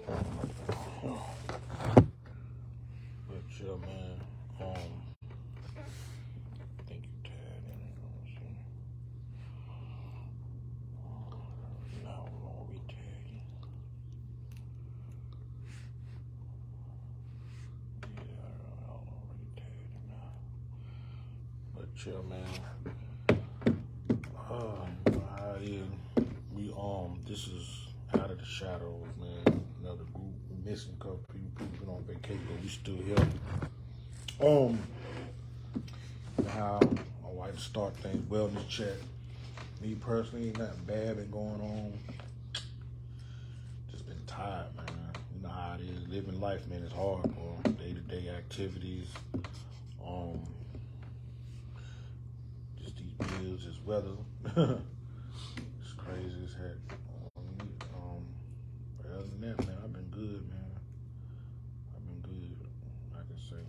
But yeah, man. I think you tagged in. Now we're gonna retag you. Yeah, I already tagged him now. But yeah, man. You know how it is. This is Out of the Shadows, man. Another group. We're missing a couple people. People been on vacation, but we still here. How my wife start things, wellness check. Me personally, ain't nothing bad been going on. Just been tired, man. You know how it is. Living life, man, is hard, bro. Day-to-day activities. Just these bills, this weather. It's crazy as heck. But other than that, man, I've been good, man. I've been good, I can say.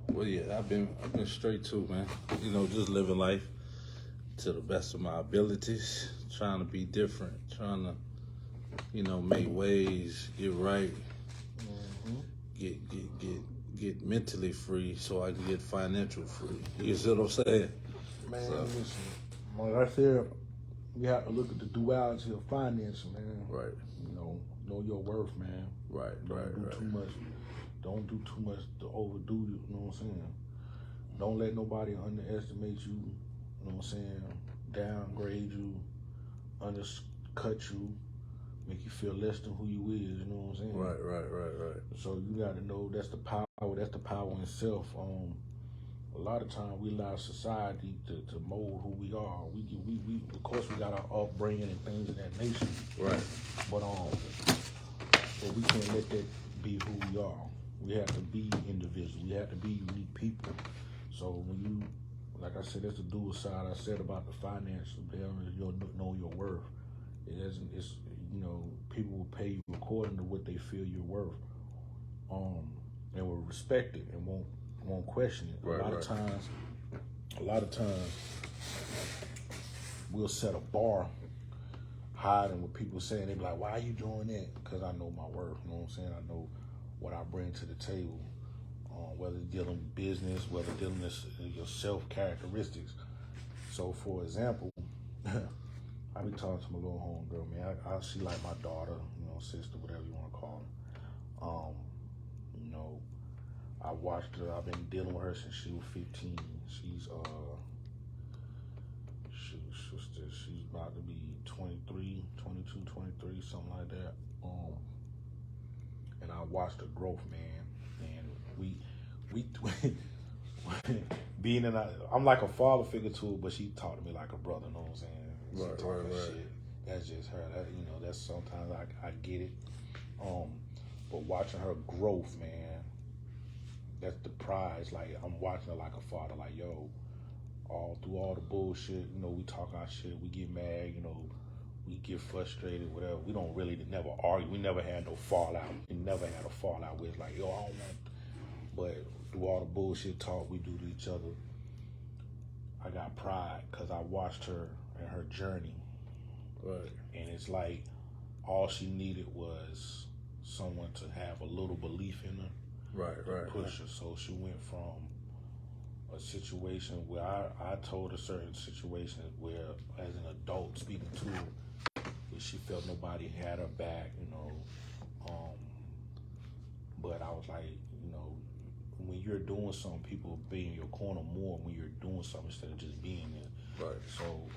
Well, yeah, I've been straight too, man. You know, just living life to the best of my abilities, trying to be different, trying to, you know, make ways, get right, get mentally free so I can get financial free. You see what I'm saying? Man, listen, like I said, you have to look at the duality of financing, man. Right. You know your worth, man. Right. Don't do too much. Don't do too much to overdo it. You know what I'm saying? Don't let nobody underestimate you. You know what I'm saying? Downgrade you, undercut you, make you feel less than who you is. You know what I'm saying? Right. So you got to know that's the power. That's the power in self. A lot of times we allow society to mold who we are. We of course we got our upbringing and things of that nature. Right. But we can't let that be who we are. We have to be individuals. We have to be unique people. So when you, like I said, that's the dual side. I said about the finance. You'll know your worth. It doesn't. It's people will pay you according to what they feel you're worth. And will respect it and won't question it. Right, a lot of times we'll set a bar higher than what people say, and they be like, why are you doing that? Because I know my worth. You know what I'm saying? I know what I bring to the table, whether dealing with business, whether dealing with your self characteristics. So for example, I be talking to my little homegirl, man. She like my daughter, sister, whatever you want to call her. I watched her. I've been dealing with her since she was 15. She's about to be 23, 22, 23, something like that. And I watched her growth, man. And we being in I'm like a father figure to her, but she talked to me like a brother. You know what I'm saying? She talk that shit. That's just her. That's sometimes I get it. But watching her growth, man. That's the prize. Like, I'm watching her like a father. Like, yo, through all the bullshit, we talk our shit. We get mad, we get frustrated, whatever. We don't really never argue. We never had no fallout. We never had a fallout where it's like, yo, I don't want. But through all the bullshit talk we do to each other, I got pride because I watched her and her journey. Right. And it's like all she needed was someone to have a little belief in her. Right. Push her. So she went from a situation where I told her certain situations where, as an adult speaking to her, where she felt nobody had her back, but I was like, when you're doing something, people will be in your corner more when you're doing something instead of just being there. Right. So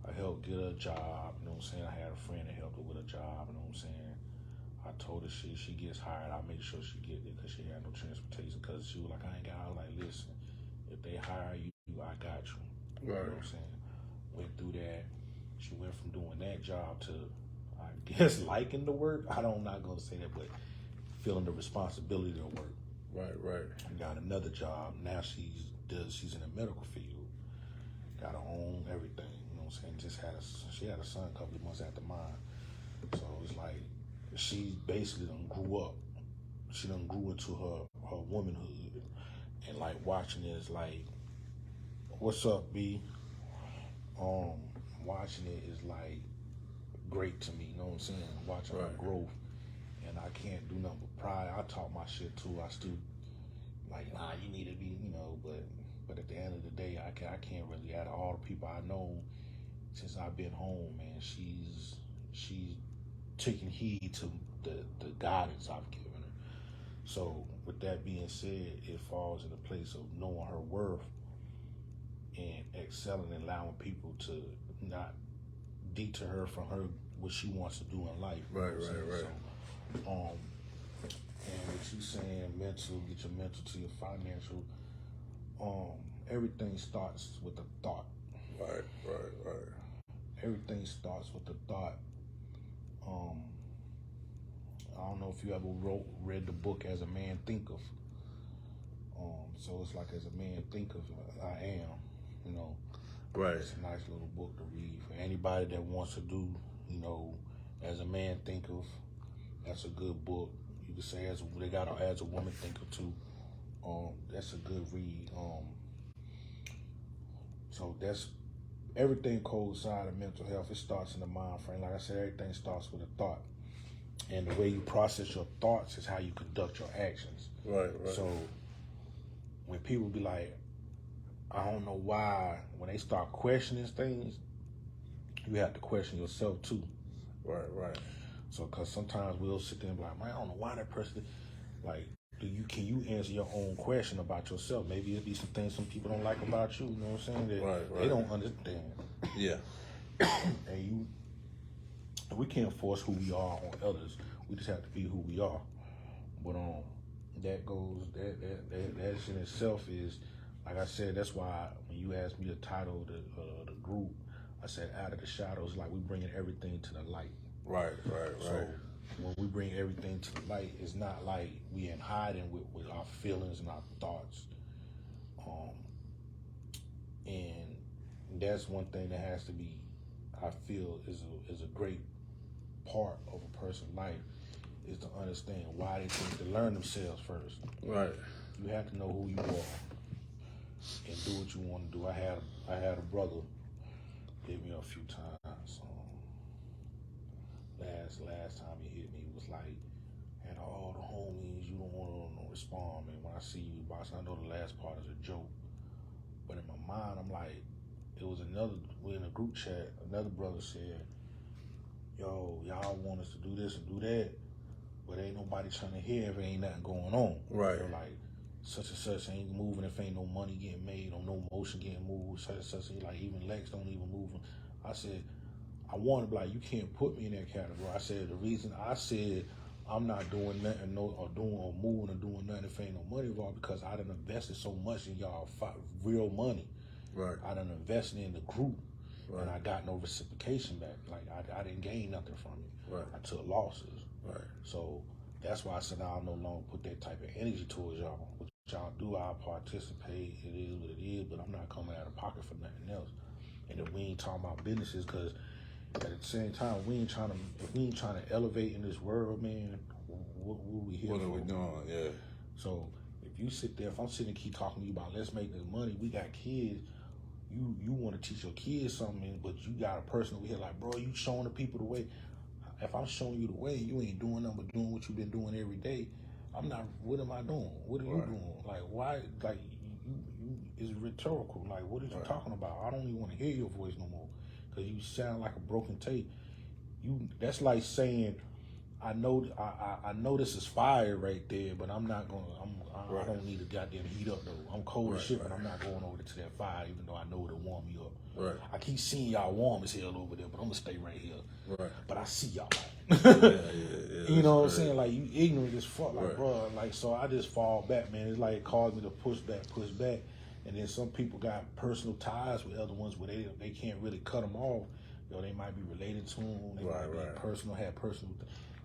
I helped get her a job, you know what I'm saying? I had a friend that helped her with a job, you know what I'm saying? I told her she gets hired, I'll make sure she get there because she had no transportation. Because she was like, I ain't got. I was like, listen, if they hire you, I got you. Right. You know what I'm saying? Went through that. She went from doing that job to, I guess, liking the work. I'm not gonna say that, but feeling the responsibility of work. Right. And got another job. Now she's in the medical field. Got her own everything. You know what I'm saying? She had a son a couple of months after mine. So it's like she basically done grew up. She done grew into her womanhood. And like watching it is like, what's up, B? Watching it is like great to me. You know what I'm saying? Watching her growth, and I can't do nothing but pride. I talk my shit too. I still like, nah, you need to be, but at the end of the day, I can't really. Out of all the people I know since I've been home, man, she's taking heed to the guidance I've given her. So with that being said, it falls in the place of knowing her worth and excelling and allowing people to not deter her from her what she wants to do in life. Right. So, and what you saying, mental, get your mental to your financial. Everything starts with a thought. Right. Everything starts with a thought. I don't know if you ever read the book As a Man Thinketh. So it's like As a Man Thinketh, I am. Right. It's a nice little book to read for anybody that wants to do, As a Man Thinketh. That's a good book. You could say they got As a Woman Thinketh too. That's a good read. So that's everything coincides of mental health. It starts in the mind frame. Like I said, everything starts with a thought. And the way you process your thoughts is how you conduct your actions. Right. So when people be like, I don't know why, when they start questioning things, you have to question yourself too. Right. So, because sometimes we'll sit there and be like, man, I don't know why that person, like, can you answer your own question about yourself? Maybe it'll be some things some people don't like about you, you know what I'm saying? That they don't understand. Yeah. And we can't force who we are on others. We just have to be who we are. But that in itself is, like I said, that's why when you asked me the title of the group, I said Out of the Shadows, like we bringing everything to the light. Right. So when we bring everything to the light, it's not like we in hiding with our feelings and our thoughts. And that's one thing that has to be, I feel, is a great part of a person's life, is to understand why they think to learn themselves first. Right. You have to know who you are and do what you want to do. I had a brother hit me a few times. Last time he hit me, it was like, and all the homies, you don't want to respond, man. When I see you, boss, I know the last part is a joke, but in my mind, I'm like, we're in a group chat, another brother said, yo, y'all want us to do this and do that, but ain't nobody trying to hear if ain't nothing going on. Right. They're like, such and such ain't moving if ain't no money getting made or no motion getting moved, such and such, like even Lex don't even move. I said, I want to be like, you can't put me in that category. I said, the reason I said I'm not doing nothing or moving or doing nothing if ain't no money involved, because I done invested so much in y'all real money. Right. I done invested in the group. Right. And I got no reciprocation back. Like, I didn't gain nothing from it. Right. I took losses. Right. So that's why I said I'll no longer put that type of energy towards y'all. What y'all do, I'll participate. It is what it is, but I'm not coming out of pocket for nothing else. And if we ain't talking about businesses, because at the same time, if we ain't trying to elevate in this world, man, what we here for? What are we doing? Yeah. So if you sit there, if I'm sitting and keep talking to you about let's make this money, we got kids. You want to teach your kids something, but you got a person over here like, bro, you showing the people the way. If I'm showing you the way, you ain't doing nothing but doing what you've been doing every day. I'm not. What am I doing? What are you doing? Like, why? Like, you is rhetorical. Like, what are you talking about? I don't even want to hear your voice no more, because you sound like a broken tape. That's like saying, I know this is fire right there, but I'm not gonna. I don't need to goddamn heat up though. I'm cold as shit, but I'm not going over to that fire, even though I know it'll warm me up. Right. I keep seeing y'all warm as hell over there, but I'm gonna stay right here. Right. But I see y'all. Yeah. You know what I'm saying? Like, you ignorant as fuck, like, Right. bro. Like, so I just fall back, man. It's like it caused me to push back, and then some people got personal ties with other ones where they can't really cut them off. They might be related to them. They might be personal, have personal.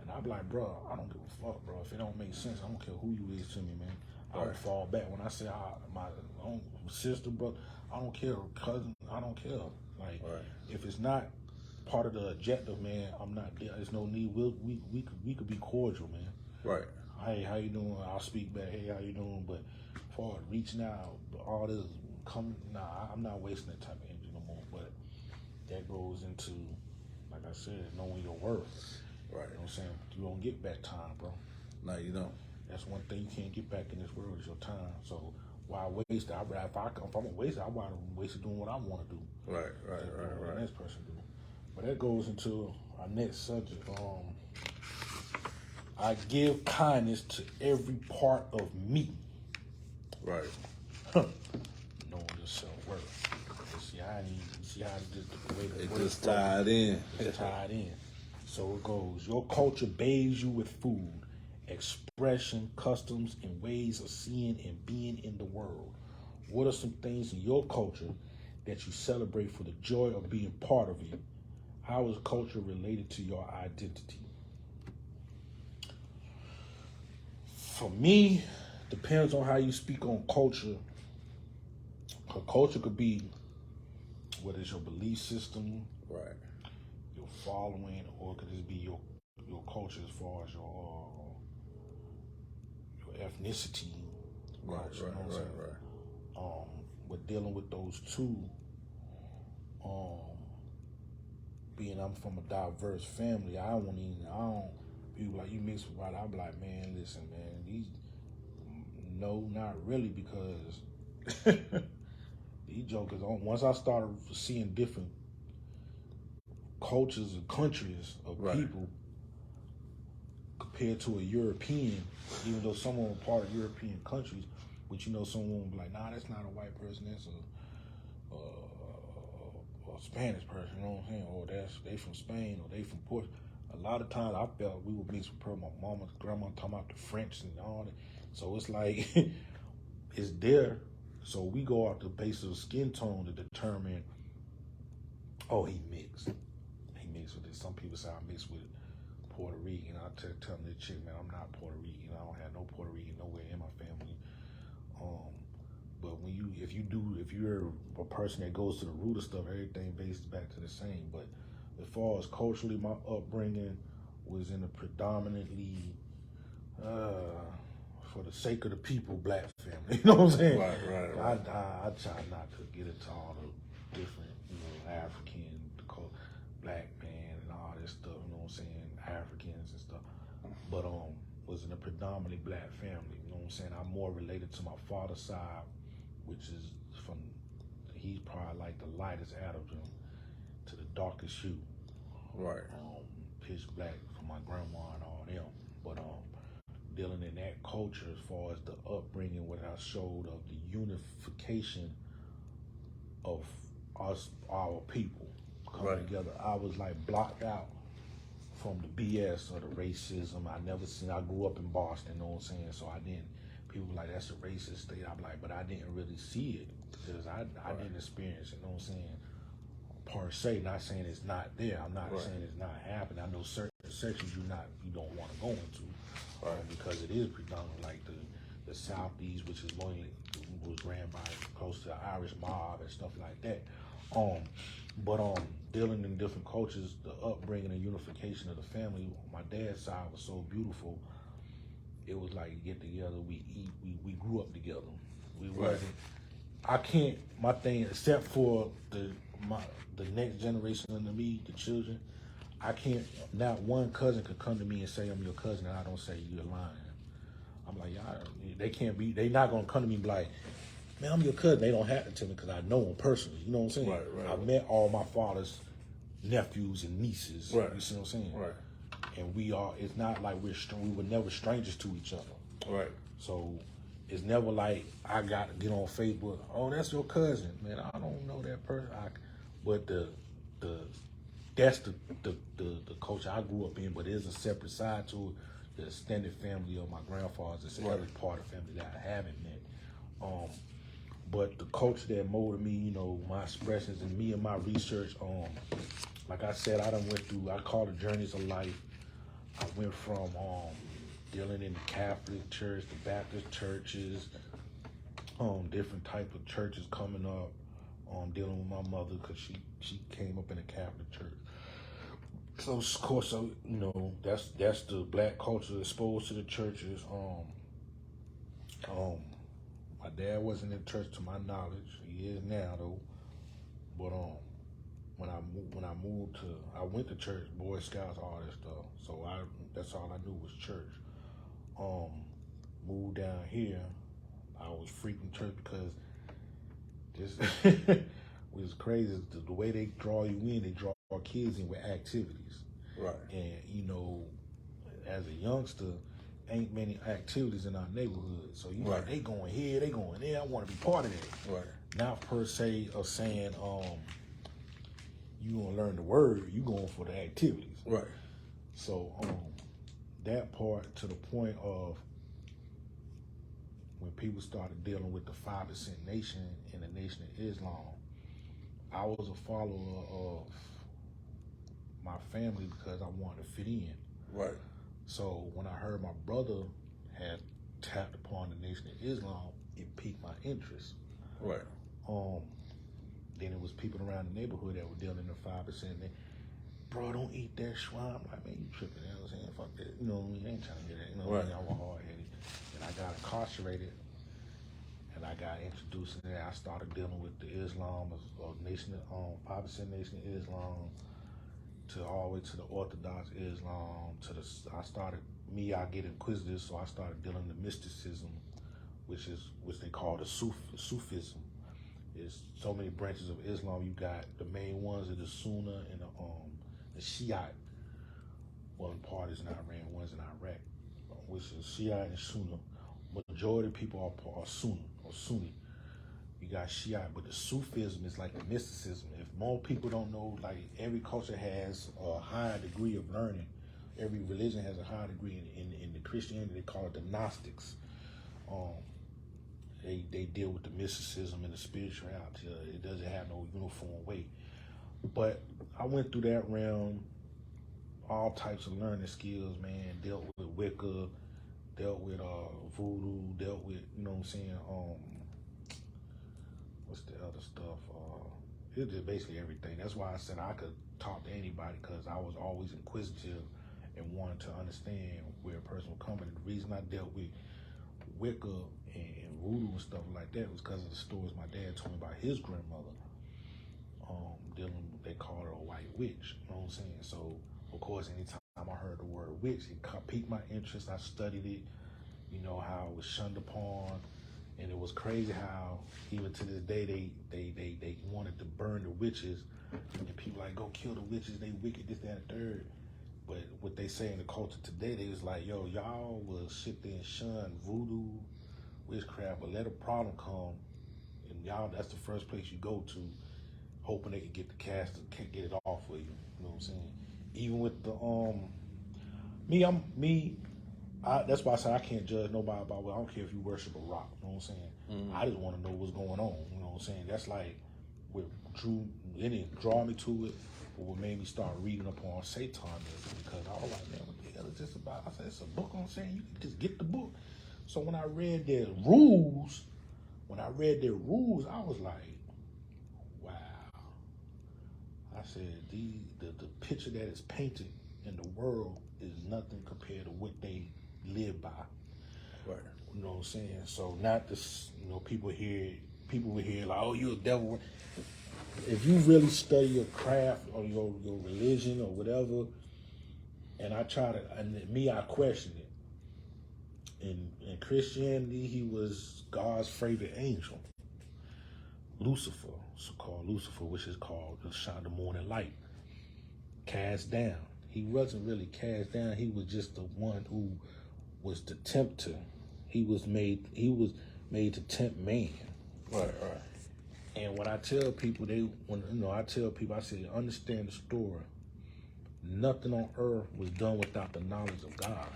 And I'm like, bro, I don't give a fuck, bro. If it don't make sense, I don't care who you is to me, man. I would fall back when I say my own sister, bro. I don't care, cousin. I don't care. Like, if it's not part of the objective, man, I'm not there. There's no need. We could be cordial, man. Right. Hey, how you doing? I'll speak back. Hey, how you doing? But for reaching out, all this coming, I'm not wasting that type of energy no more. But that goes into, like I said, knowing your worth. Right. You know what I'm saying? You don't get back time, bro. No, you don't. That's one thing you can't get back in this world is your time. So why waste it? If I'm gonna waste it, I want to waste it doing what I want to do. Right. What the next person do. But that goes into our next subject. I give kindness to every part of me. Right. Knowing your self-worth. See how the way it just tied in. It's tied in. So it goes, your culture bathes you with food, expression, customs, and ways of seeing and being in the world. What are some things in your culture that you celebrate for the joy of being part of it? How is culture related to your identity? For me, depends on how you speak on culture. Culture could be what is your belief system, right? Your following, or could it be your culture as far as your ethnicity? Culture, right. But dealing with those two, being I'm from a diverse family, people like you mix with white. I'm like, man, listen, man, no, not really, because these jokers. Once I started seeing different cultures and countries of people compared to a European, even though someone was part of European countries, but someone would be like, nah, that's not a white person, that's a Spanish person, you know what I'm saying? Or they from Spain, or they from Portugal. A lot of times I felt we would mix with my mama, grandma talking about the French and all that. So it's like, it's there. So we go off the basis of skin tone to determine, oh, he mixed. He mixed with this. Some people say I mixed with Puerto Rican. I tell them this chick, man, I'm not Puerto Rican. I don't have no Puerto Rican nowhere in my family. But if you're a person that goes to the root of stuff, everything bases back to the same. But as far as culturally, my upbringing was in a predominantly, for the sake of the people, black family. You know what I'm saying? Right. I try not to get into all the different, African, black man and all this stuff. You know what I'm saying? Africans and stuff. But was in a predominantly black family. You know what I'm saying? I'm more related to my father's side, which is he's probably like the lightest out of them to the darkest hue. Right. Pitch black for my grandma and all them. But dealing in that culture as far as the upbringing, what I showed of the unification of us, our people coming together. I was like blocked out from the BS or the racism. I grew up in Boston, you know what I'm saying? So people were like, that's a racist state. I'm like, but I didn't really see it because I didn't experience it, you know what I'm saying? Per se, not saying it's not there. I'm not saying it's not happening. I know certain sections you don't want to go into because it is predominantly like the Southeast, which is was ran by close to the Irish mob and stuff like that. But dealing in different cultures, the upbringing and unification of the family, my dad's side was so beautiful. It was like get together, we eat, we grew up together. We wasn't. I can't. My thing, except for the next generation under me, the children, I can't. Not one cousin could come to me and say I'm your cousin, and I don't say you're lying. I'm like, they can't be. They not gonna come to me and be like, man, I'm your cousin. They don't have to tell me because I know them personally. You know what I'm saying? Right. I met all my father's nephews and nieces. Right. You see what I'm saying? Right. And it's not like we were never strangers to each other. Right. So it's never like I got to get on Facebook. Oh, that's your cousin, man. I don't know that person. But that's the culture I grew up in. But there's a separate side to it. The extended family of my grandfather's is another part of the family that I haven't met. But the culture that molded me, my expressions and me and my research, like I said, I call it journeys of life. I went from dealing in the Catholic church, the Baptist churches, different type of churches coming up, dealing with my mother because she came up in a Catholic church. So of course, that's the black culture exposed to the churches. My dad wasn't in church to my knowledge. He is now though. But I went to church, Boy Scouts, all that stuff. So that's all I knew was church. Moved down here, I was freaking church because this was crazy. The way they draw you in, they draw kids in with activities. Right. And you know, as a youngster, ain't many activities in our neighborhood. So you like, they going here, they going there. I want to be part of that. Right. Not per se of saying, you gonna learn the word. You going for the activities. Right. So that part to the point of when people started dealing with the 5% Nation and the Nation of Islam, I was a follower of my family because I wanted to fit in. Right. So when I heard my brother had tapped upon the Nation of Islam, it piqued my interest. Right. Then it was people around the neighborhood that were dealing in the 5%. They, bro, don't eat that schwa. I'm like, man, you tripping? You know what I'm saying? Fuck that. You know what I mean? I ain't trying to hear that. You know what I mean? I was hard-headed. And I got incarcerated. And I got introduced to that. I started dealing with the Islam, of Nation, 5% Nation of Islam, to all the way to the Orthodox Islam. I get inquisitive, so I started dealing with mysticism, which they call the Sufism. There's so many branches of Islam. You got the main ones are the Sunni and the Shiite. One part is in Iran, one's in Iraq, which is Shiite and Sunni. Majority of people are Sunni or Sunni. You got Shiite, but the Sufism is like the mysticism. If more people don't know, like every culture has a higher degree of learning. Every religion has a higher degree. In the Christianity, they call it the Gnostics. They deal with the mysticism and the spirituality. It doesn't have no uniform way. But I went through that realm, all types of learning skills, man. Dealt with Wicca, dealt with voodoo, dealt with, you know what I'm saying, what's the other stuff? It was basically everything. That's why I said I could talk to anybody, because I was always inquisitive and wanted to understand where a person was coming. The reason I dealt with Wicca and voodoo and stuff like that was because of the stories my dad told me about his grandmother. They called her a white witch, you know what I'm saying? So, of course, anytime I heard the word witch, it piqued my interest. I studied it, you know, how it was shunned upon. And it was crazy how, even to this day, they wanted to burn the witches. And people like, go kill the witches, they wicked, this, that, and third. But what they say in the culture today, they was like, yo, y'all will sit there and shun voodoo, witchcraft, but let a problem come, and y'all, that's the first place you go to, hoping they can get the cast to get it off for you. You know what I'm saying? Even with the that's why I say I can't judge nobody about what. I don't care if you worship a rock. You know what I'm saying? Mm-hmm. I just want to know what's going on. You know what I'm saying? That's like what it didn't draw me to it, but what made me start reading up on Satanism, because I was like, man, what the hell is this about? I said, it's a book on saying you can just get the book. So when I read their rules, I was like, wow. I said, the picture that is painted in the world is nothing compared to what they live by. Right. You know what I'm saying? So not this, you know, people were here like, oh, you're a devil. If you really study your craft or your religion or whatever, and I question it. In Christianity, he was God's favorite angel, Lucifer, so-called Lucifer, which is called the shine the morning light, cast down. He wasn't really cast down. He was just the one who was the tempter. He was made to tempt man. Right. And when I tell people, I say, understand the story. Nothing on earth was done without the knowledge of God.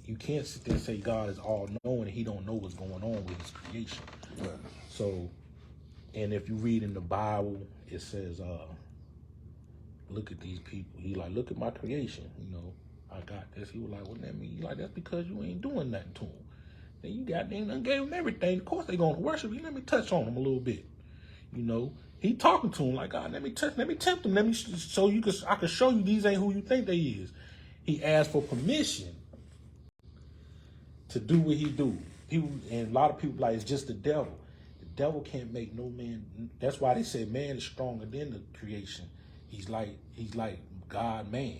You can't sit there and say God is all knowing and he don't know what's going on with his creation. Right. So, and if you read in the Bible, it says, look at these people. He like, look at my creation. You know, I got this. He was like, what that mean? He like, that's because you ain't doing nothing to him. Then you got them and gave him everything. Of course they gonna worship you. Let me touch on him a little bit. You know, he talking to him like, God, let me tempt him. I can show you these ain't who you think they is. He asked for permission to do what he do. And a lot of people like, it's just the devil. The devil can't make no man. That's why they say man is stronger than the creation. He's like God man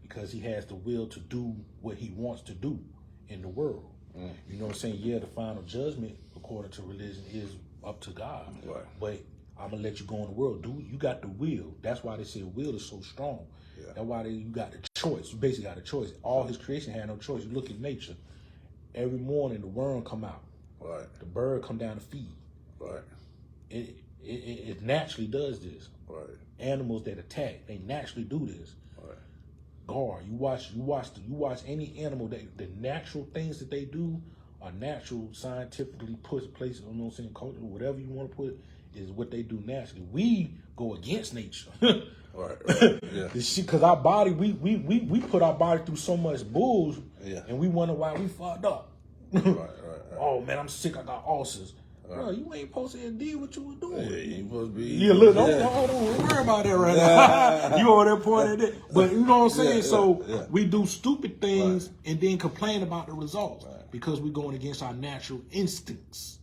because he has the will to do what he wants to do in the world. You know what I'm saying? Yeah, the final judgment according to religion is up to God. Right. But I'm gonna let you go in the world. Dude, you got the will. That's why they say will is so strong. Yeah. That's why you got the choice. You basically got a choice. All his creation had no choice. You look at nature. Every morning the worm come out. Right. The bird come down to feed. Right. It naturally does this. Right. Animals that attack, they naturally do this. Right. Guard. You watch any animal, the natural things that they do are natural, scientifically put places, you know what I'm saying, culture, whatever you want to put, is what they do naturally. We go against nature. Right. Yeah. Because our body, we put our body through so much bulls, and we wonder why we fucked up. Right. Oh man, I'm sick. I got ulcers. Bro, you ain't supposed to did what you were doing. Yeah, you supposed to be. Yeah, look, don't worry about that right now. You over there pointing at it. But you know what I'm saying? We do stupid things and then complain about the results because we're going against our natural instincts.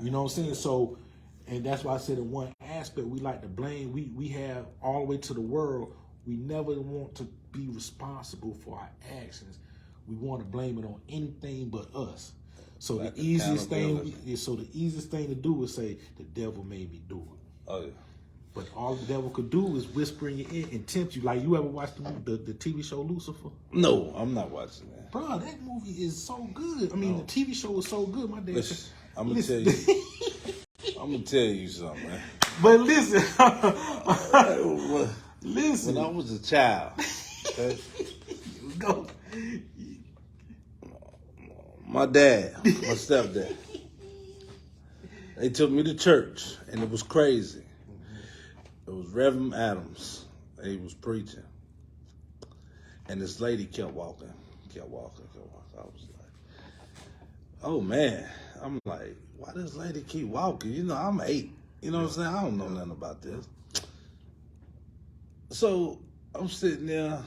You know what I'm saying? So, and that's why I said in one aspect, we like to blame. We have all the way to the world. We never want to be responsible for our actions. We want to blame it on anything but us. So the easiest thing to do is say the devil made me do it. Oh yeah. But all the devil could do is whisper in your ear and tempt you. Like, you ever watched the TV show Lucifer? No, I'm not watching that. Bro, that movie is so good. I mean, the TV show is so good. My dad said, I'm gonna tell you. I'm gonna tell you something, man. But listen, listen. When I was a child, okay, go. My dad, my stepdad, they took me to church, and it was crazy. It was Reverend Adams, and he was preaching. And this lady kept walking. I was like, oh man. I'm like, why does this lady keep walking? You know, I'm 8. You know what I'm saying? I don't know nothing about this. So I'm sitting there.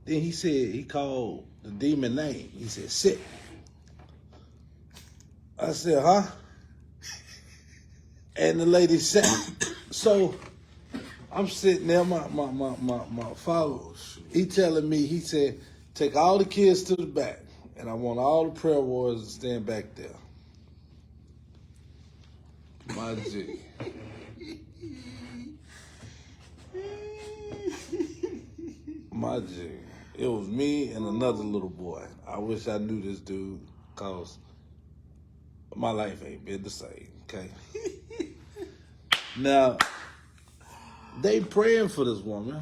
Then he called the demon name. He said, sit. I said, huh? And the lady sat. So I'm sitting there, my father, he telling me, he said, take all the kids to the back, and I want all the prayer warriors to stand back there. My G. My G. It was me and another little boy. I wish I knew this dude, cause my life ain't been the same, okay? Now, they praying for this woman,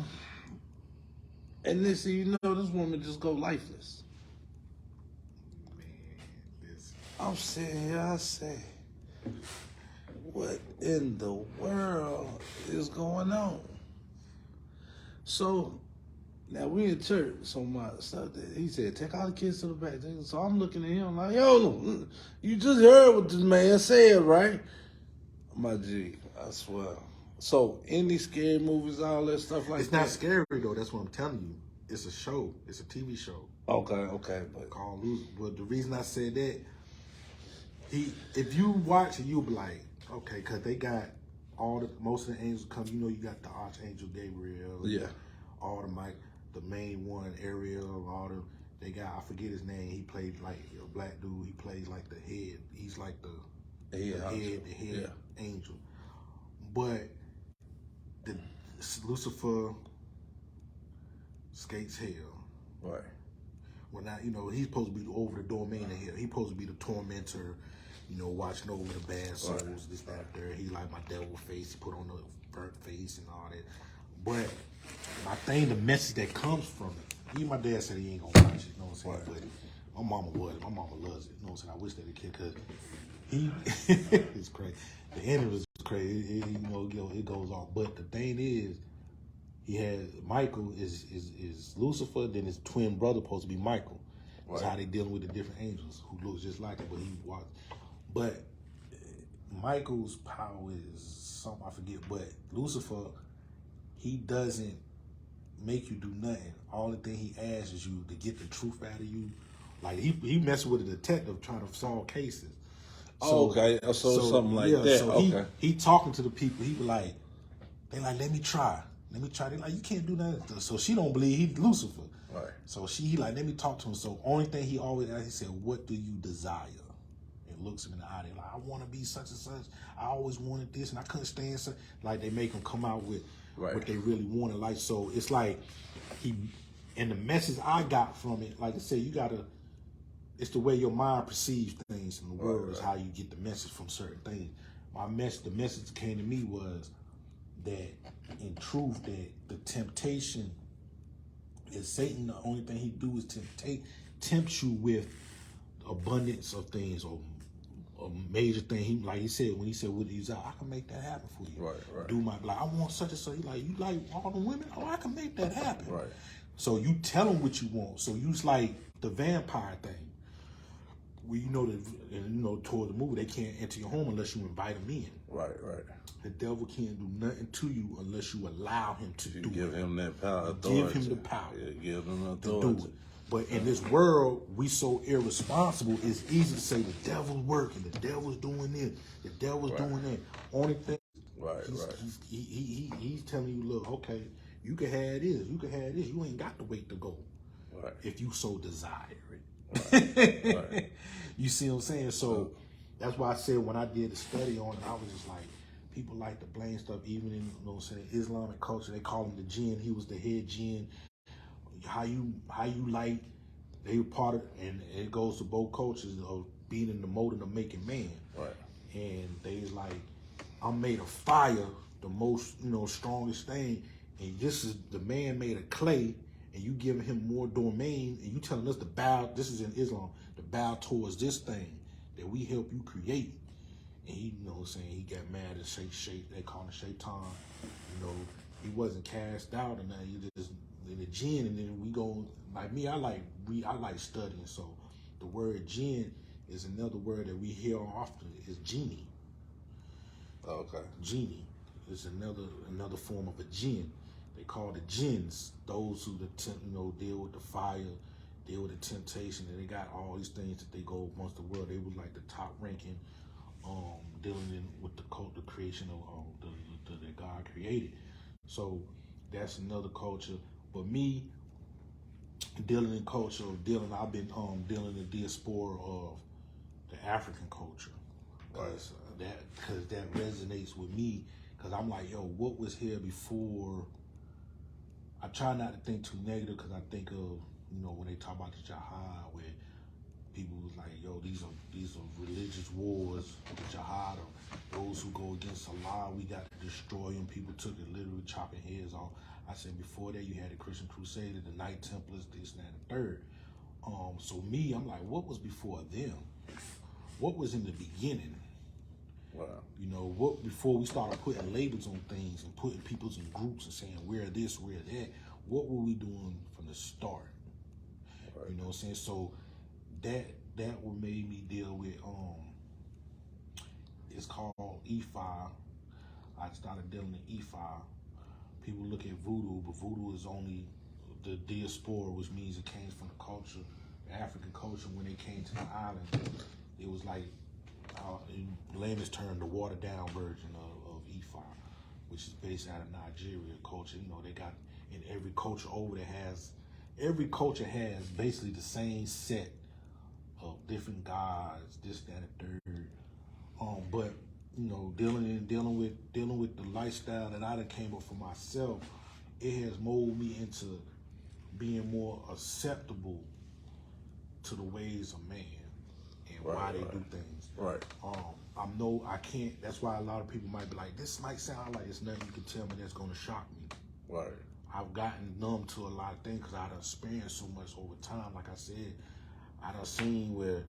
and they say, you know, this woman just go lifeless. I'm sitting here, I say, what in the world is going on? So, now we in church, so my son, he said, take all the kids to the back. So I'm looking at him like, yo, you just heard what this man said, right? My G, I swear. So, any scary movies, all that stuff like that? It's not scary, though. That's what I'm telling you. It's a show. It's a TV show. Okay. But called Lucifer. But the reason I said that, if you watch it, you'll be like, okay, because they got most of the angels come. You know, you got the Archangel Gabriel. Yeah. All the main one, Ariel, they got, I forget his name. He played like a black dude. He plays like the head. He's like the head angel. But the Lucifer skates hell. Right. Well, now, you know, he's supposed to be over the domain of hell. He's supposed to be the tormentor, you know, watching over the bad souls, this, that, there. He like my devil face. He put on the burnt face and all that. But I think the message that comes from it, even my dad said he ain't gonna watch it, you know what I'm saying? But my mama would. My mama loves it, you know what I'm saying? I wish that the kid, because it's crazy. The end was crazy. It goes off. But the thing is, he has Michael is Lucifer, then his twin brother supposed to be Michael. That's how they dealing with the different angels who looks just like him, but he watched. But Michael's power is something I forget. But Lucifer, he doesn't make you do nothing. All the thing he asks is you to get the truth out of you. Like he messing with a detective trying to solve cases. So, okay, so something like that. So he talking to the people. He be like, They like, let me try. They like, you can't do that. So she don't believe he's Lucifer. Right. So he like, let me talk to him. So only thing he always asked, he said, what do you desire? And looks him in the eye. They like, I want to be such and such. I always wanted this, and I couldn't stand such. Like, they make him come out with what they really wanted. Like, so it's like and the message I got from it, like I said, you gotta. It's the way your mind perceives things in the world is how you get the message from certain things. The message that came to me was that, in truth, that the temptation is Satan. The only thing he do is tempt you with abundance of things or a major thing. He like he said when he said what he's out, I can make that happen for you. Right. Do my like I want such and such. He like you like all the women. Oh, I can make that happen. Right. So you tell them what you want. So you's like the vampire thing. Well, toward the movie, they can't enter your home unless you invite them in. Right. The devil can't do nothing to you unless you allow him to do it. Give him that power, authority. Give him the power. Yeah, give him the authority. To do it. But in this world, we so irresponsible, it's easy to say the devil's working, the devil's doing this, the devil's doing that. Only thing, he's telling you, look, okay, you can have this, you can have this. You ain't got to wait to go. Right. If you so desire it. Right. You see what I'm saying? So that's why I said when I did the study on it, I was just like, people like to blame stuff, even in Islamic culture. They call him the jinn. He was the head jinn. How you like, they were part of, and it goes to both cultures of being in the mold of making man. Right. And they like, I'm made of fire, the most strongest thing, and this is the man made of clay. And you giving him more domain, and you telling us to bow, this is in Islam, to bow towards this thing that we help you create. And he, he got mad and they call him Shaitan. He wasn't cast out, and then he just in the jinn, and then we go, like me, I like studying, so the word jinn is another word that we hear often, is genie. Okay. Genie is another form of a jinn. They call the jinns those who deal with the fire, deal with the temptation, and they got all these things that they go amongst the world. They was like the top ranking, dealing with the creation of that God created. So that's another culture. But me dealing in culture, I've been dealing in the diaspora of the African culture, because that resonates with me. Because I'm like, yo, what was here before? I try not to think too negative, because I think of, when they talk about the jihad, where people was like, yo, these are religious wars, the jihad, or those who go against Allah, we got to destroy them. People took it literally, chopping heads off. I said before that, you had the Christian Crusaders, the Knight Templars, this, and that, and the third. So me, I'm like, what was before them? What was in the beginning? Wow. What before we started putting labels on things and putting people in groups and saying we're this, we're that, what were we doing from the start? Right. You know what I'm saying? So that what made me deal with it's called Ifa. I started dealing in Ifa. People look at voodoo, but voodoo is only the diaspora, which means it came from the culture, the African culture. When they came to the island, it was like, in layman's term, the watered down version of Ifa, which is based out of Nigeria culture. They got, in every culture over there every culture has basically the same set of different gods, this, that, and third. But dealing with the lifestyle that I done came up for myself, it has molded me into being more acceptable to the ways of man and why they do things. Right. I can't. That's why a lot of people might be like, this might sound like it's nothing you can tell me that's going to shock me. Right. I've gotten numb to a lot of things because I've experienced so much over time. Like I said, I done seen where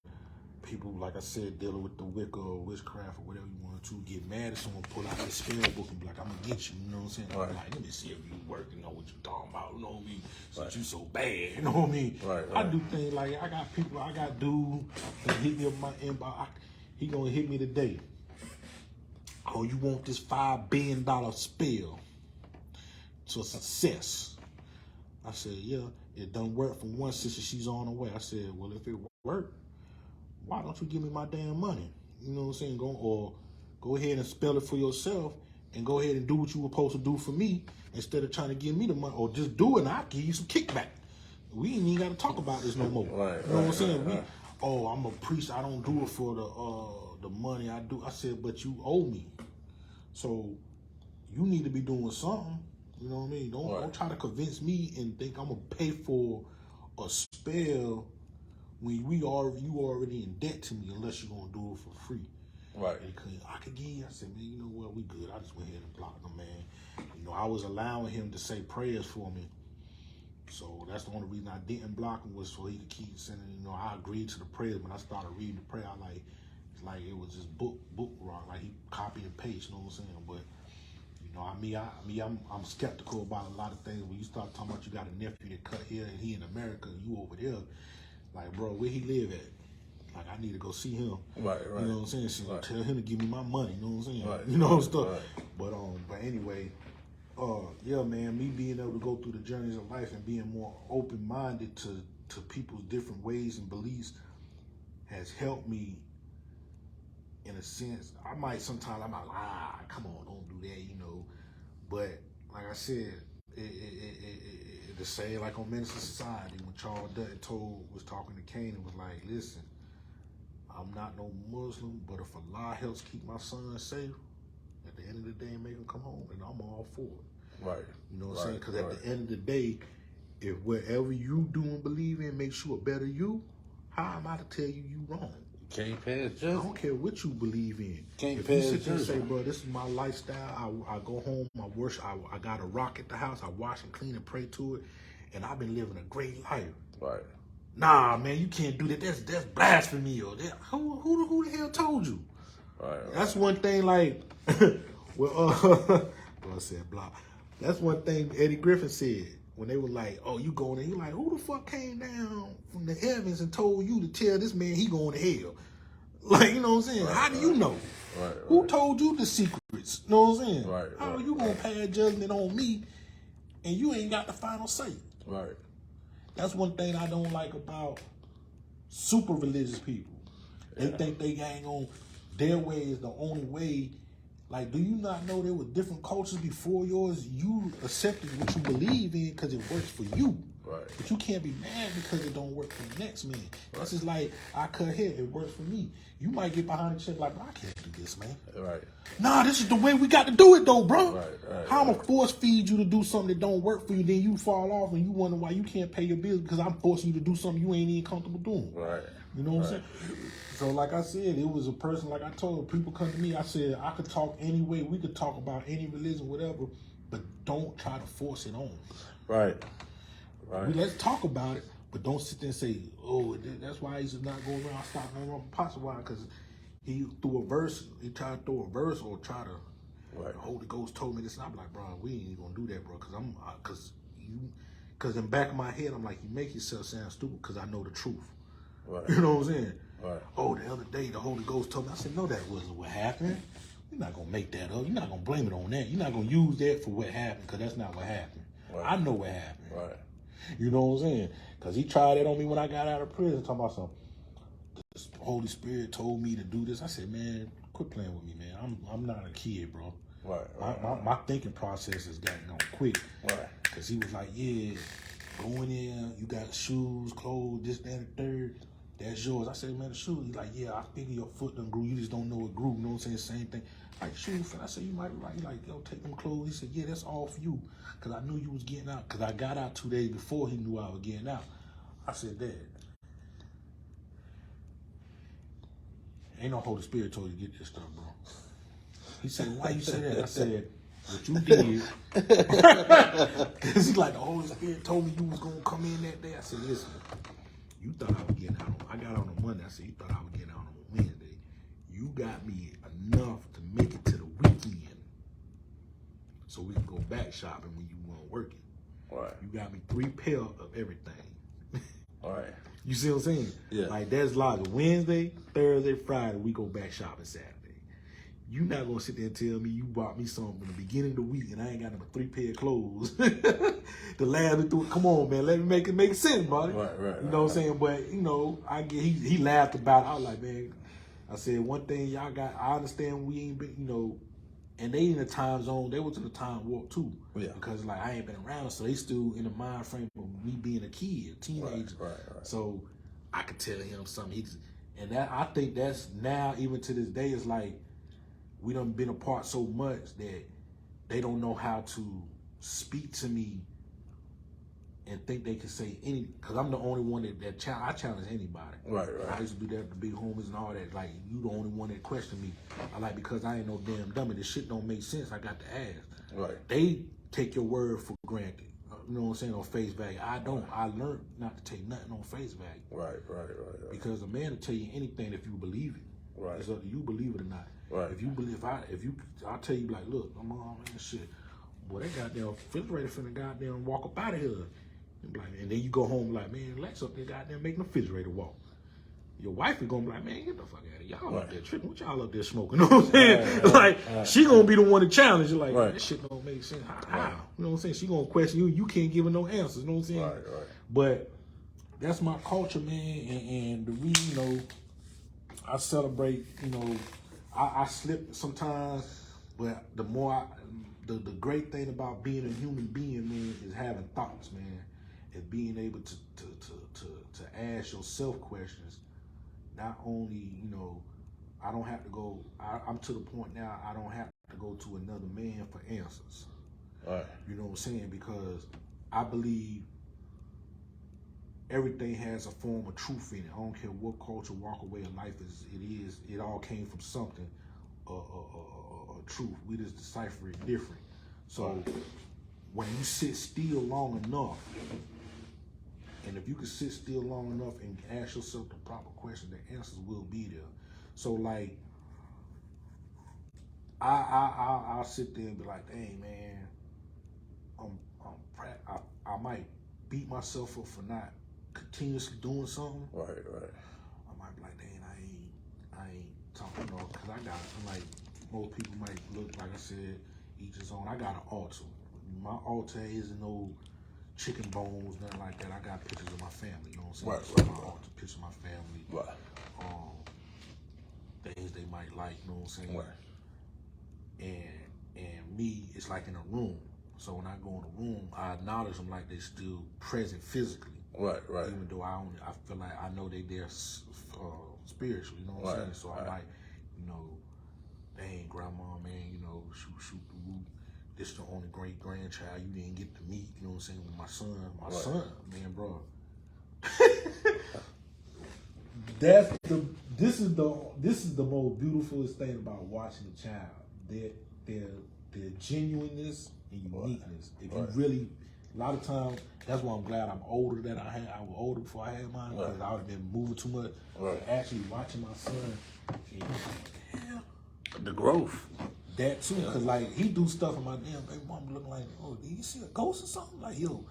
people, like I said, dealing with the Wicca or witchcraft or whatever you want to, get mad at someone, pull out their spell book and be like, I'm going to get you, you know what I'm saying? Right. I'm like, let me see if you work and know what you're talking about, you know what I mean? Since you so bad, you know what I mean? Right. I do things like, I got dude that hit me up my inbox. He going to hit me today. Oh, you want this $5 billion spell to success? I said, yeah, it done work for one sister, she's on her way. I said, well, if it worked, why don't you give me my damn money? You know what I'm saying? Go ahead and spell it for yourself, and go ahead and do what you were supposed to do for me instead of trying to give me the money, or just do it and I'll give you some kickback. We ain't even got to talk about this no more. Right, you know what I'm saying? Oh, I'm a priest. I don't do it for the money. I do. I said, but you owe me. So you need to be doing something. You know what I mean? Don't try to convince me and think I'm gonna pay for a spell when you already in debt to me unless you're gonna do it for free. Right. Because I could give you. I said, man, you know what? We good. I just went ahead and blocked him, man. You know, I was allowing him to say prayers for me. So that's the only reason I didn't block him was so he could keep sending. You know, I agreed to the prayers. When I started reading the prayer, it's like it was just book rock. Like he copy and paste. You know what I'm saying? But you know, I'm skeptical about a lot of things. When you start talking about you got a nephew that cut here and he in America and you over there, like, bro, where he live at? Like, I need to go see him. Right. You know what I'm saying? So tell him to give me my money. You know what I'm saying? Right. You know stuff. Right. But anyway. Yeah, man, me being able to go through the journeys of life and being more open-minded to people's different ways and beliefs has helped me in a sense. I might come on, don't do that, you know. But like I said, the say like on Menace II Society when Charles Dutton was talking to Cain and was like, listen, I'm not no Muslim, but if Allah helps keep my son safe, at the end of the day, make him come home, and I'm all for it. Right. You know what I'm saying? Because at the end of the day, if whatever you do and believe in makes you a better you, how am I to tell you wrong? Can't pass judgment. I don't care what you believe in. Can't if pass you sit there and judgment. say, bro, this is my lifestyle, I go home, I worship, I got a rock at the house, I wash and clean and pray to it, and I've been living a great life. Right. Nah, man, you can't do that. That's blasphemy. Or that, who the hell told you? Right. That's one thing, like, well, I said block. That's one thing Eddie Griffin said when they were like, oh, you going in. He like, who the fuck came down from the heavens and told you to tell this man he going to hell? Like, you know what I'm saying? How do you know? Right. Who told you the secrets? You know what I'm saying? Right. How are you going to pass judgment on me and you ain't got the final say? Right. That's one thing I don't like about super religious people. They think they ain't on their way is the only way. Like, do you not know there were different cultures before yours? You accepted what you believe in because it works for you. Right. But you can't be mad because it don't work for the next man. That's just like, I cut hair, it works for me. You might get behind the chick like, bro, I can't do this, man. Right. Nah, this is the way we got to do it, though, bro. Right. How I'm going to force feed you to do something that don't work for you, then you fall off and you wonder why you can't pay your bills because I'm forcing you to do something you ain't even comfortable doing. Right. You know what I'm saying? So like I said, it was a person, like I told people come to me, I said, I could talk any way, we could talk about any religion, whatever, but don't try to force it on. Right. Right. Let's talk about it, but don't sit there and say, oh, that's why he should not go around stopping around Apostle. Why? Because he threw a verse, he tried to throw a verse or try to, the Holy Ghost told me this, and I'm like, bro, we ain't gonna do that, bro, because in the back of my head, I'm like, you make yourself sound stupid because I know the truth. Right. You know what I'm saying? Right. Oh, the other day, the Holy Ghost told me. I said, no, that wasn't what happened. You're not going to make that up. You're not going to blame it on that. You're not going to use that for what happened because that's not what happened. Right. I know what happened. Right. You know what I'm saying? Because he tried that on me when I got out of prison, talking about something. The Holy Spirit told me to do this. I said, man, quit playing with me, man. I'm not a kid, bro. Right. My thinking process has gotten on quick. Right. Because he was like, yeah, go in there, you got shoes, clothes, this, that, and the third. That's yours. I said, man, the shoes. He's like, yeah, I figure your foot done grew. You just don't know it grew. You know what I'm saying? Same thing. Like, shoes. I said, you might be right. He's like, yo, take them clothes. He said, yeah, that's all for you. Because I knew you was getting out. Because I got out 2 days before he knew I was getting out. I said, Dad, ain't no Holy Spirit told you to get this stuff, bro. He said, why you say that? I said, what you did. Because he's like, the Holy Spirit told me you was going to come in that day. I said, listen. You thought I was getting out I got out on Monday. I said, you thought I was getting out on Wednesday. You got me enough to make it to the weekend so we can go back shopping when you weren't working. Right. You got me 3 pair of everything. Right. You see what I'm saying? Yeah. Like, that's logic. Wednesday, Thursday, Friday, we go back shopping Saturday. You not going to sit there and tell me you bought me something in the beginning of the week and I ain't got number 3 pair of clothes to last me through it. Come on, man. Let me make it make sense, buddy. Right. You know what I'm saying? But, you know, he laughed about it. I was like, man, I said, one thing y'all got, I understand we ain't been, you know, And they in the time zone, they was in the time warp too. Yeah. Because like I ain't been around, so they still in the mind frame of me being a kid, a teenager. Right. So I could tell him something. And that I think that's now, even to this day, it's like we done been apart so much that they don't know how to speak to me and think they can say any, because I'm the only one that I challenge anybody. Right. I used to do that with the big homies and all that. Like, you the only one that question me. I like, because I ain't no damn dummy. This shit don't make sense. I got to ask. Right. They take your word for granted. You know what I'm saying? On face value. I don't. I learned not to take nothing on face value. Right. Because a man will tell you anything if you believe it. Right. It's up to you believe it or not. Right. If you believe, I'll tell you like, look, I'm on man, shit. Boy, that goddamn refrigerator finna goddamn walk up out of here. And then you go home like, man, Lex up there goddamn making the refrigerator walk. Your wife is gonna be like, man, get the fuck out of here. Y'all up there tripping. What y'all up there smoking? You know what I'm saying? She gonna be the one to challenge you. Like, this shit don't make sense. How? You know what I'm saying? She gonna question you. You can't give her no answers. You know what I'm saying? Right. But that's my culture, man. And the reason, you know, I celebrate, you know, I slip sometimes, but the more the great thing about being a human being, man, is having thoughts, man. And being able to ask yourself questions. Not only, you know, I don't have to go, I'm to the point now, I don't have to go to another man for answers. Right. You know what I'm saying? Because I believe everything has a form of truth in it. I don't care what culture, walk away of life it all came from something, a truth. We just decipher it different. So when you sit still long enough, and if you can sit still long enough and ask yourself the proper question, the answers will be there. So like, I'll sit there and be like, dang man, I might beat myself up for not continuously doing something. Right. I might be like, dang, I ain't talking, you know, because I'm like, most people might look, like I said, each his own. I got an altar. My altar isn't no chicken bones, nothing like that. I got pictures of my family, you know what I'm saying? Right. My altar, pictures of my family. Right. Things they might like, you know what I'm saying? Right. And me, it's like in a room. So when I go in a room, I acknowledge them like they're still present physically. Right. Even though I feel like I know they there spiritually, you know what I'm saying? So I'm like, you know, dang, grandma, man, you know, shoot the whoop. This is the only great grandchild you didn't get to meet, you know what I'm saying? With my son, man, bro. This is the most beautifulest thing about watching a child. Their genuineness and uniqueness. If you really, a lot of times, that's why I'm glad I'm older than I was older before I had mine, because I would have been moving too much. But actually watching my son, The growth. that too, because like he do stuff and my damn baby mom looking like, oh, did you see a ghost or something? Like he'll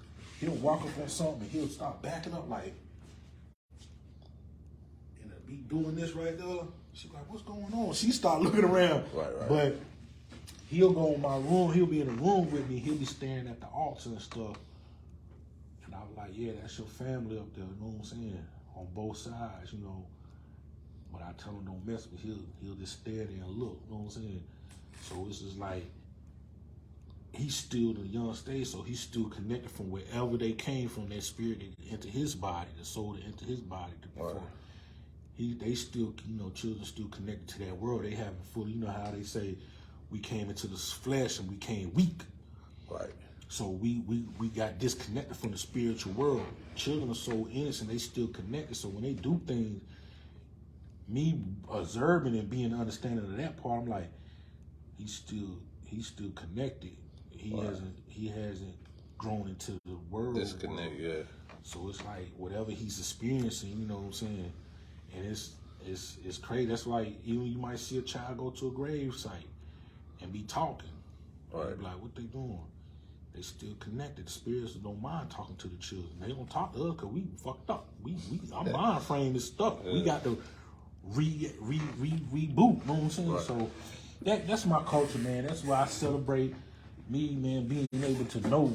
walk up on something and he'll start backing up like, and be doing this right there. She's like, what's going on? She start looking around. Right. But he'll go in my room, he'll be in the room with me, he'll be staring at the altar and stuff. And I was like, yeah, that's your family up there, you know what I'm saying? On both sides, you know. But I tell him don't mess with me. He'll just stare there and look, you know what I'm saying? So it's just like, he's still the young stage, so he's still connected from wherever they came from, that spirit into his body, the soul into his body. They still, you know, children still connected to that world. They haven't fully, you know how they say, we came into this flesh and we came weak. Right. So we got disconnected from the spiritual world. Children are so innocent, they still connected. So when they do things, me observing and being understanding of that part, I'm like, he's still connected. He hasn't grown into the world. Disconnect, yeah. So it's like whatever he's experiencing, you know what I'm saying? And it's crazy. That's like, even you might see a child go to a grave site and be talking. Right. Be like, what they doing? They still connected. The spirits don't mind talking to the children. They don't talk to us because we fucked up. Our mind frame is stuck. We got to reboot. You know what I'm saying? Right. So that's my culture, man. That's why I celebrate me, man, being able to know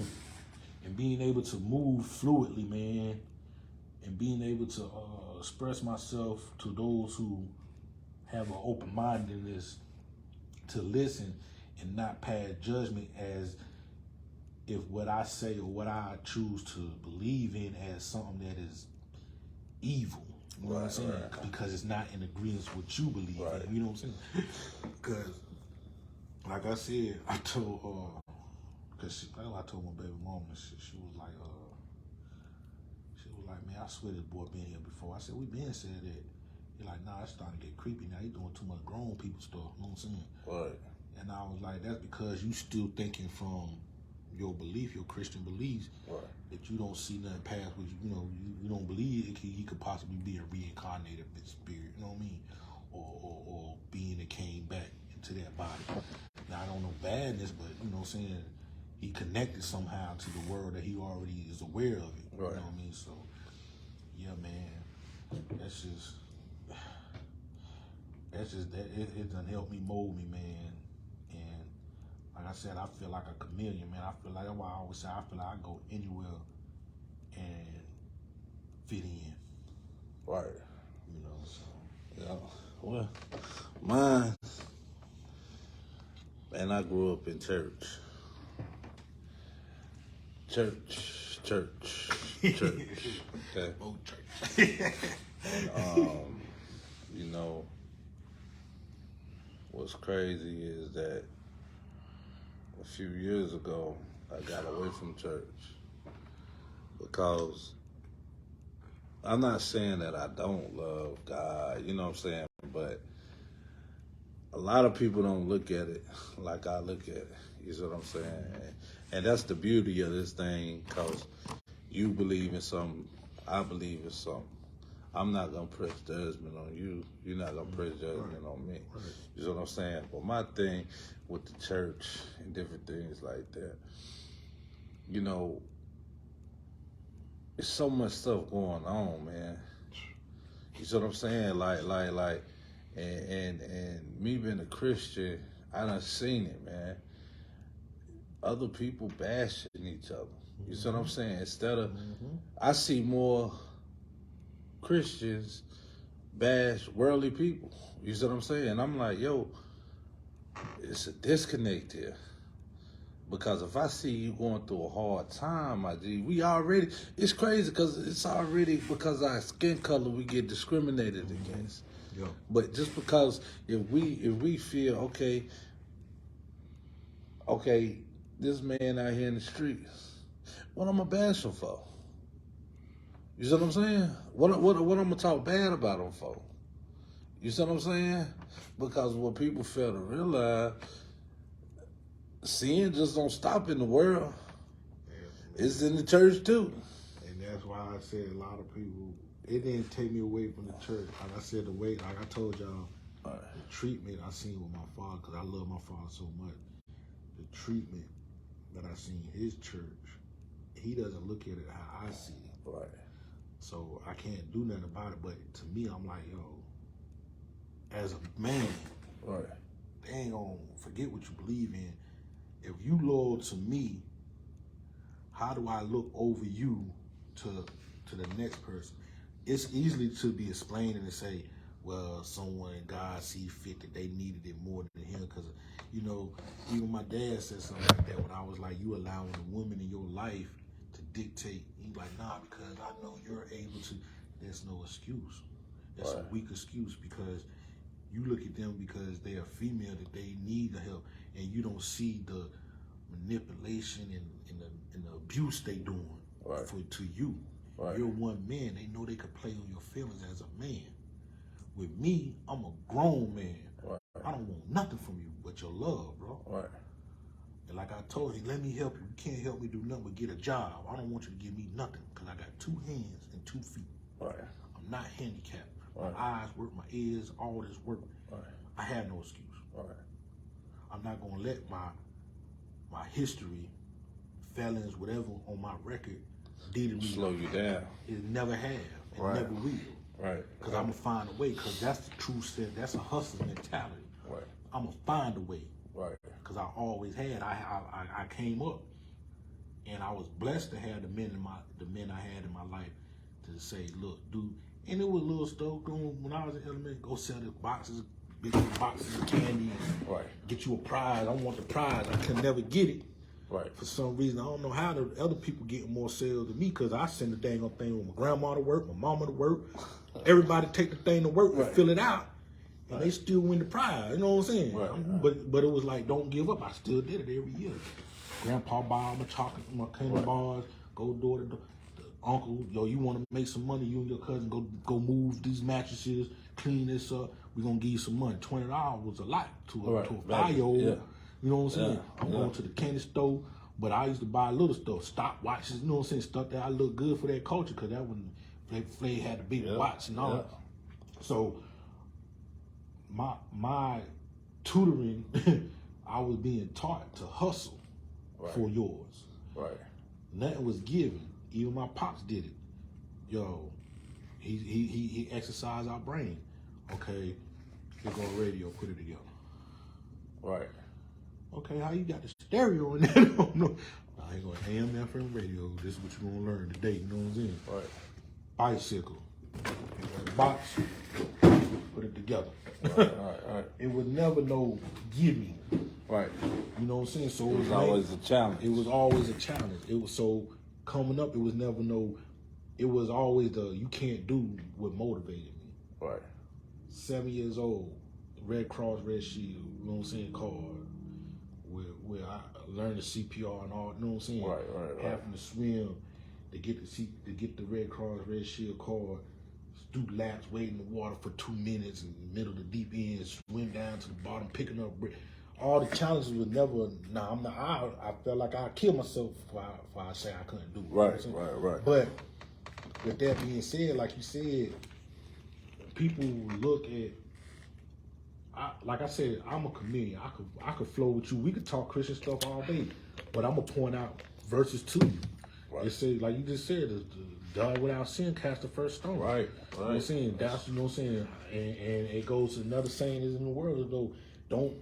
and being able to move fluidly, man, and being able to express myself to those who have an open-mindedness to listen and not pass judgment as if what I say or what I choose to believe in as something that is evil. You know what I'm saying? Because it's not in agreement with what you believe in. You know what I'm saying? Because, like I said, I told I told my baby mama, she was like, man, I swear this boy been here before. I said, we been said that. He's like, nah, it's starting to get creepy now. He doing too much grown people stuff. You know what I'm saying? Right. And I was like, that's because you still thinking from your belief, your Christian beliefs, that you don't see nothing past what you don't believe he could possibly be a reincarnated spirit, you know what I mean? Or being that came back into that body. Now, I don't know badness, but, you know what I'm saying, he connected somehow to the world that he already is aware of it. Right. You know what I mean? So, yeah, man, that's just that it done helped me mold me, man. And like I said, I feel like a chameleon, man. I feel like, that's why I always say, I feel like I go anywhere and fit in. Right. You know, so. Yeah. Well, mine, man, I grew up in church. Church. Okay. Oh, church. And, you know, what's crazy is that a few years ago, I got away from church because I'm not saying that I don't love God, you know what I'm saying, but a lot of people don't look at it like I look at it, you see what I'm saying? And that's the beauty of this thing, because you believe in something, I believe in something. I'm not going to press judgment on you. You're not going to press judgment on me. Right. You know what I'm saying? But my thing with the church and different things like that, you know, there's so much stuff going on, man. You see what I'm saying? And me being a Christian, I done seen it, man. Other people bashing each other. You see what I'm saying? Instead of, I see more Christians bash worldly people. You see what I'm saying? I'm like, yo, it's a disconnect here. Because if I see you going through a hard time, my G, it's crazy because it's already because our skin color we get discriminated against. Yeah. But just because if we feel, okay, this man out here in the streets, what I'm gonna bash him for? You see what I'm saying? What I'm gonna talk bad about him for? You see what I'm saying? Because what people fail to realize, sin just don't stop in the world. It's in the church too. And that's why I said a lot of people, it didn't take me away from the church. Like I said, like I told y'all, the treatment I seen with my father, because I love my father so much, the treatment that I seen in his church, he doesn't look at it how I see it. Right. So I can't do nothing about it. But to me, I'm like, yo, as a man, they ain't gonna forget what you believe in. If you loyal to me, how do I look over you to the next person? It's easily to be explained and to say, well, someone God see fit that they needed it more than him, because, you know, even my dad said something like that when I was like, you allowing a woman in your life to dictate. He's like, nah, because I know you're able to. There's no excuse. That's a weak excuse, because you look at them because they are female, that they need the help, and you don't see the manipulation and the abuse they doing to you. Right. You're one man. They know they could play on your feelings as a man. With me, I'm a grown man. Right. I don't want nothing from you but your love, bro. Right. And like I told you, let me help you. You can't help me do nothing but get a job. I don't want you to give me nothing, because I got 2 hands and 2 feet. Right. I'm not handicapped. Right. My eyes work, my ears, all this work. Right. I have no excuse. Right. I'm not gonna let my history, felons, whatever on my record, slow you down. It never have and never will. Right. Because I'm gonna find a way. Because that's the true sense. That's a hustler mentality. Right. I'm gonna find a way. Right. Because I always had. I came up, and I was blessed to have the men I had in my life to say, look, dude. And it was little stuff going when I was in elementary. Go sell the boxes, big boxes of candy, Right. get you a prize. I want the prize. I can never get it. Right. For some reason, I don't know how the other people getting more sales than me, because I send the dang on thing with my grandma to work, my mama to work. Everybody take the thing to work and fill it out, and they still win the prize. You know what I'm saying? Right. But it was like, don't give up. I still did it every year. Grandpa buy all my chocolate, my candy bars, go door to door. Uncle, yo, you want to make some money? You and your cousin go move these mattresses, clean this up. We're gonna give you some money. $20 was a lot to a 5-year-old. Yeah. You know what I'm saying? Yeah. I'm going to the candy store, but I used to buy little stuff, stopwatches. You know what I'm saying? Stuff that I look good for that culture, because that when Flay had the big watch and all. Yeah. So my tutoring, I was being taught to hustle for yours. Right. Nothing was given. Even my pops did it. Yo, he exercised our brain. Okay, here go a radio, put it together. Right. Okay, how you got the stereo in there? No. I ain't going AM, FM radio. This is what you're gonna learn today. You know what I'm saying? Right. Bicycle. Box. Put it together. Right. It was never no gimme. Right. You know what I'm saying? So It was always a challenge. It was always a challenge. It was so coming up. It was never no. It was always the you can't do what motivated me. Right. 7 years old, Red Cross, Red Shield. You know what I'm saying? Card. Where I learned the CPR and all. You know what I'm saying? Right. Having to swim to get the Red Cross, Red Shield card. Do laps, wait in the water for 2 minutes in the middle of the deep end, swim down to the bottom, picking up. All the challenges was never. Nah, I'm not. I felt like I'd kill myself if I say I couldn't do it. Right. You know what I'm saying? Right. But with that being said, like you said, people look at. Like I said, I'm a comedian. I could flow with you. We could talk Christian stuff all day, but I'm gonna point out verses to you. Right. It says, like you just said, the dog without sin cast the first stone. Right. You know what I'm saying? That's, you know what I'm saying? And it goes to another saying is in the world, though, don't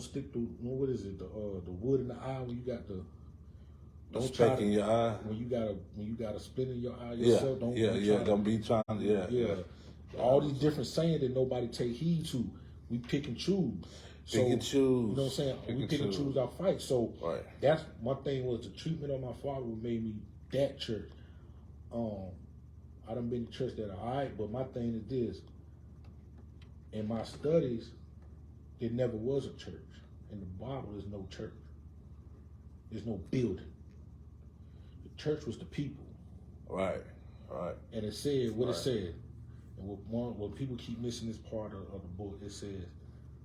stick to, what is it, the wood in the eye when you got the speck in your eye. when you got a split in your eye yourself. Don't be trying to, yeah. All these different sayings that nobody take heed to, we pick and choose. So, Pick and choose. You know what I'm saying? We pick and choose our fight. So Right. that's my thing, was the treatment of my father made me that church. I done been to church that are alright, but my thing is this. In my studies, it never was a church. In the Bible, there's no church. There's no building. The church was the people. Right. And it said what it said. And what people keep missing this part of the book, it says,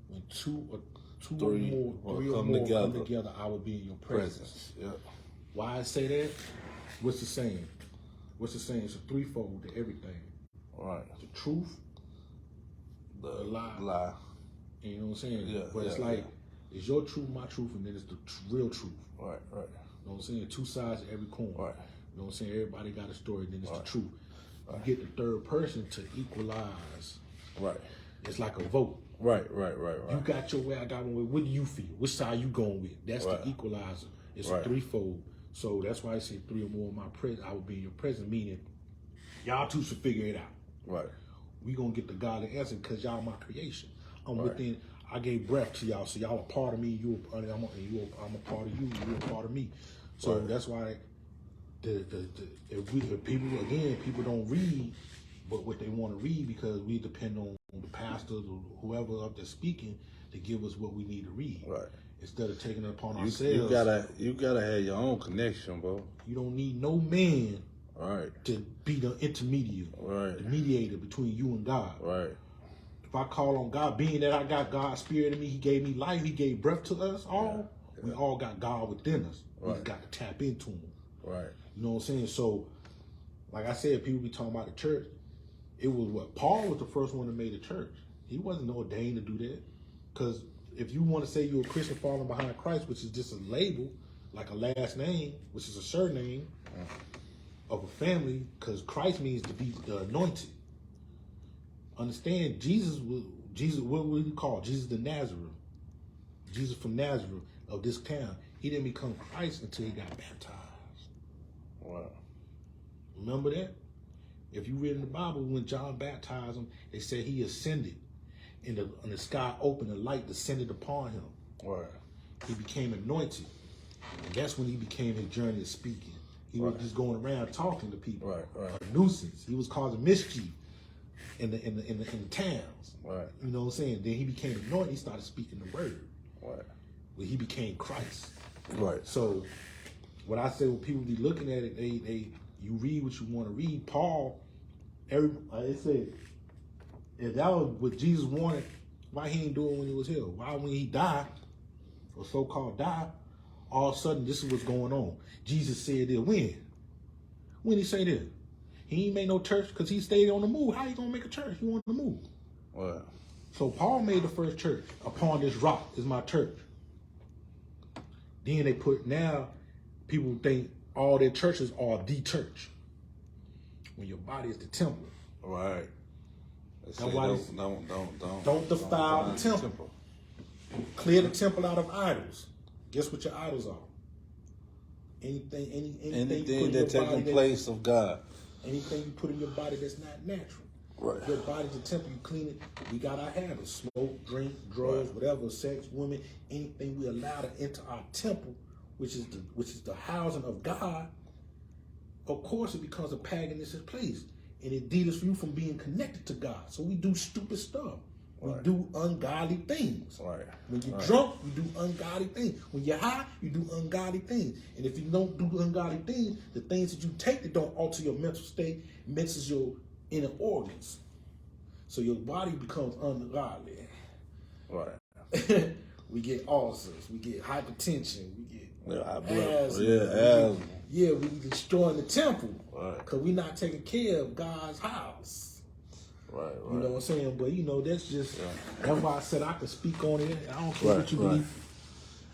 when three or more come together, I will be in your presence. Yeah. Why I say that? What's the saying? It's a threefold to everything. Right. The truth, The lie. And you know what I'm saying? Yeah, But it's like, it's your truth, my truth, and then it's the real truth. Right. You know what I'm saying? Two sides to every coin. Right. You know what I'm saying? Everybody got a story, then it's the truth. You get the third person to equalize. Right. It's like a vote. Right. You got your way, I got my way. What do you feel? Which side you going with? That's the equalizer. It's a threefold. So that's why I say three or more in my presence, I will be in your presence, meaning y'all two should figure it out. Right. We gonna get the godly answer because y'all my creation. I'm within. I gave breath to y'all, so y'all a part of me. I'm a part of you. You're a part of me. So that's why if people don't read, but what they want to read, because we depend on the pastors or whoever up there speaking to give us what we need to read. Right. Instead of taking it upon You ourselves. you gotta have your own connection, bro. You don't need no man Right. to be the intermediate, Right. the mediator between you and God. Right. If I call on God, being that I got God's spirit in me, He gave me life, He gave breath to us all. Yeah. We all got God within us. We just got to tap into Him. Right. You know what I'm saying? So, like I said, people be talking about the church. It was what? Paul was the first one that made a church. He wasn't ordained to do that. Because if you want to say you're a Christian following behind Christ, which is just a label, like a last name, which is a surname of a family, because Christ means to be the anointed. Understand, Jesus, what would he call? Jesus the Nazareth. Jesus from Nazareth of this town. He didn't become Christ until he got baptized. Wow. Remember that? If you read in the Bible, when John baptized him, they said he ascended, and the sky opened, and light descended upon him. Right. He became anointed, and that's when he became his journey of speaking. He was just going around talking to people. Right. A nuisance. He was causing mischief in the towns. Right. You know what I'm saying? Then he became anointed. He started speaking the word. Right. Well, he became Christ. Right. So, what I say when people be looking at it, you read what you want to read. Paul, they say, if that was what Jesus wanted, why he ain't do it when he was here? Why when he died, or so-called died, all of a sudden this is what's going on? Jesus said it when? When he say this? He ain't made no church because he stayed on the move. How you gonna make a church? He wanted to move. Right. So Paul made the first church. Upon this rock is my church. Then now people think all their churches are the church. When your body is the temple. Right. They say Don't defile the temple. Clear the temple out of idols. Guess what your idols are? Anything that taking place of God. Anything you put in your body that's not natural. Right. Your body's a temple, you clean it. We got our habits. Smoke, drink, drugs, whatever, sex, women, anything we allow to enter our temple, which is the housing of God, of course it becomes a paganistic place. And it deters you from being connected to God. So we do stupid stuff. We do ungodly things. Right. When you're drunk, you do ungodly things. When you're high, you do ungodly things. And if you don't do ungodly things, the things that you take that don't alter your mental state messes your inner organs. So your body becomes ungodly. Right. We get ulcers, we get hypertension, we get asthma. Asthma. We destroying the temple. Right. Because we're not taking care of God's house. Right. You know what I'm saying? But that's just, that's why I said I can speak on it. I don't care what you believe.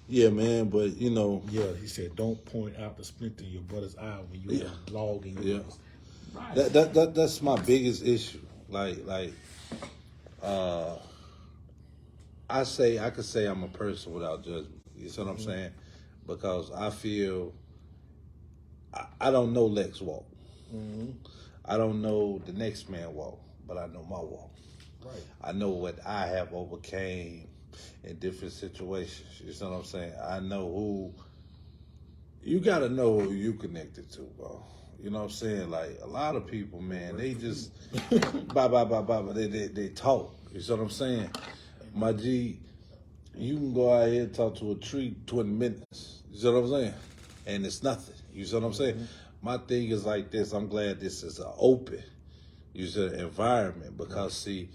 Yeah, man, but Yeah, he said, don't point out the splinter in your brother's eye when you are blogging. Yeah. Right. That's my biggest issue. Like I could say I'm a person without judgment. You see what I'm saying? Because I feel I don't know Lex walk. I don't know the next man walk, but I know my walk. Right. I know what I have overcame in different situations. You see what I'm saying? I know you got to know who you connected to, bro. You know what I'm saying? Like, a lot of people, man, they just, they talk. You see what I'm saying? My G, you can go out here and talk to a tree 20 minutes. You see what I'm saying? And it's nothing. You see what I'm saying? My thing is like this. I'm glad this is an open environment because, see,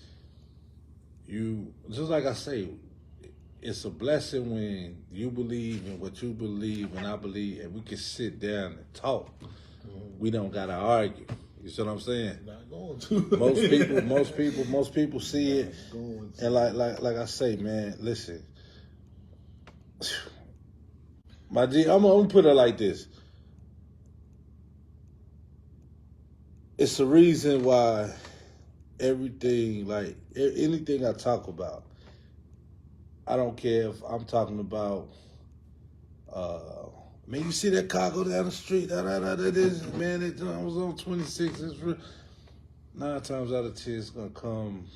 just like I say, it's a blessing when you believe in what you believe and I believe, and we can sit down and talk. We don't gotta argue. You see what I'm saying? Not going to. Most people see it, and like I say, man, listen, my G, I'm gonna put it like this. It's the reason why everything, like anything I talk about, I don't care if I'm talking about, man, you see that car go down the street, man, it was on 26. It's 9 times out of 10, it's going to come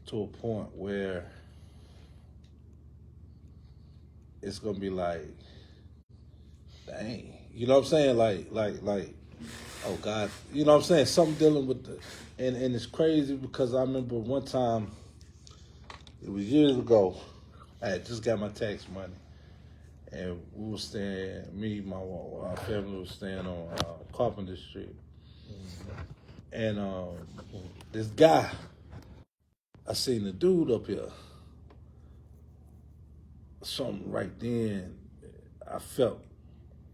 to a point where it's going to be like, dang. You know what I'm saying? Like, oh, God. You know what I'm saying? Something dealing with and it's crazy because I remember one time, it was years ago, I had just got my tax money. And we were staying, our family was staying on Carpenter Street. And this guy, I seen the dude up here. Something right then, I felt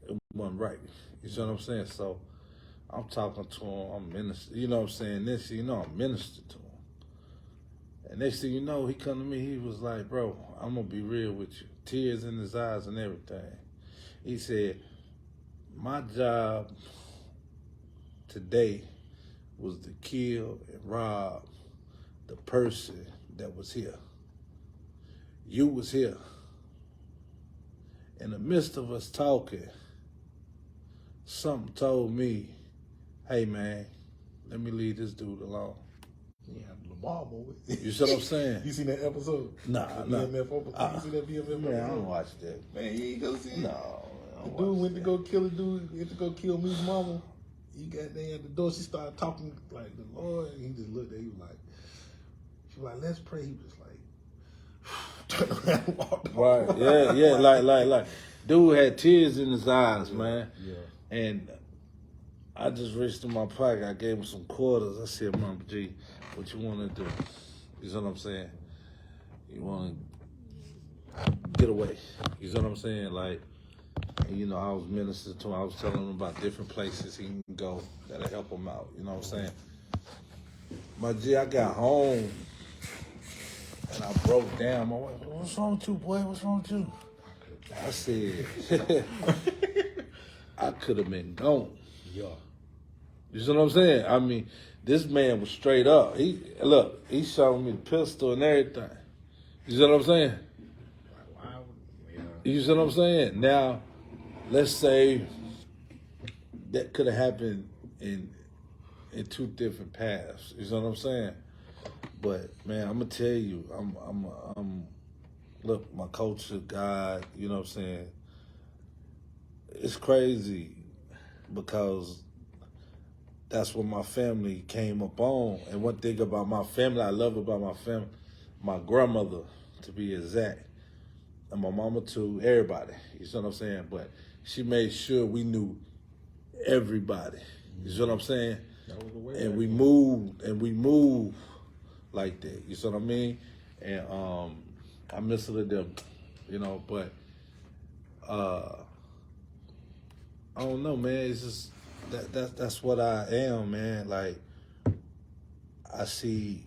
it wasn't right. You see what I'm saying? So I'm talking to him, I'm minister. You know what I'm saying? Next thing you know, I'm minister to him. And next thing you know, he come to me, he was like, bro, I'm going to be real with you. Tears in his eyes and everything. He said, my job today was to kill and rob the person that was here. You was here. In the midst of us talking, something told me, hey man, Let me leave this dude alone. He had Lamar moment. You see what I'm saying? You seen that episode? Nah. BMF episode. You seen that BMF episode? Man, I don't watch that. Man, you ain't gonna see it. No. The dude went to go kill a dude. Went to go kill Me's mama. He got there at the door. She started talking like the Lord. And he just looked at. He was like, she was like, let's pray. He was like, turned around and walked off. Right. Yeah. Like. Dude had tears in his eyes, man. Yeah. And I just reached in my pocket. I gave him some quarters. I said, Mama G, what you want to do? You see what I'm saying? You want to get away. You see what I'm saying? Like, you know, I was ministering to him. I was telling him about different places he can go that'll help him out. You know what I'm saying? My G, I got home and I broke down. My wife, what's wrong with you, boy? What's wrong with you? I said, I could have been gone. Yeah. You see what I'm saying? I mean, this man was straight up. He showed me the pistol and everything. You see what I'm saying? Wow. Yeah. You see what I'm saying? Now, let's say that could have happened in two different paths. You see what I'm saying? But man, I'm gonna tell you, look, my culture, God, you know what I'm saying? It's crazy because that's what my family came up on. And one thing about my family, I love about my family, my grandmother, to be exact, and my mama too, everybody, you see what I'm saying? But she made sure we knew everybody, you see what I'm saying? That was the way. And we moved like that, you see what I mean? And I miss her to them, you know, but I don't know, man. It's just that's what I am, man. Like I see.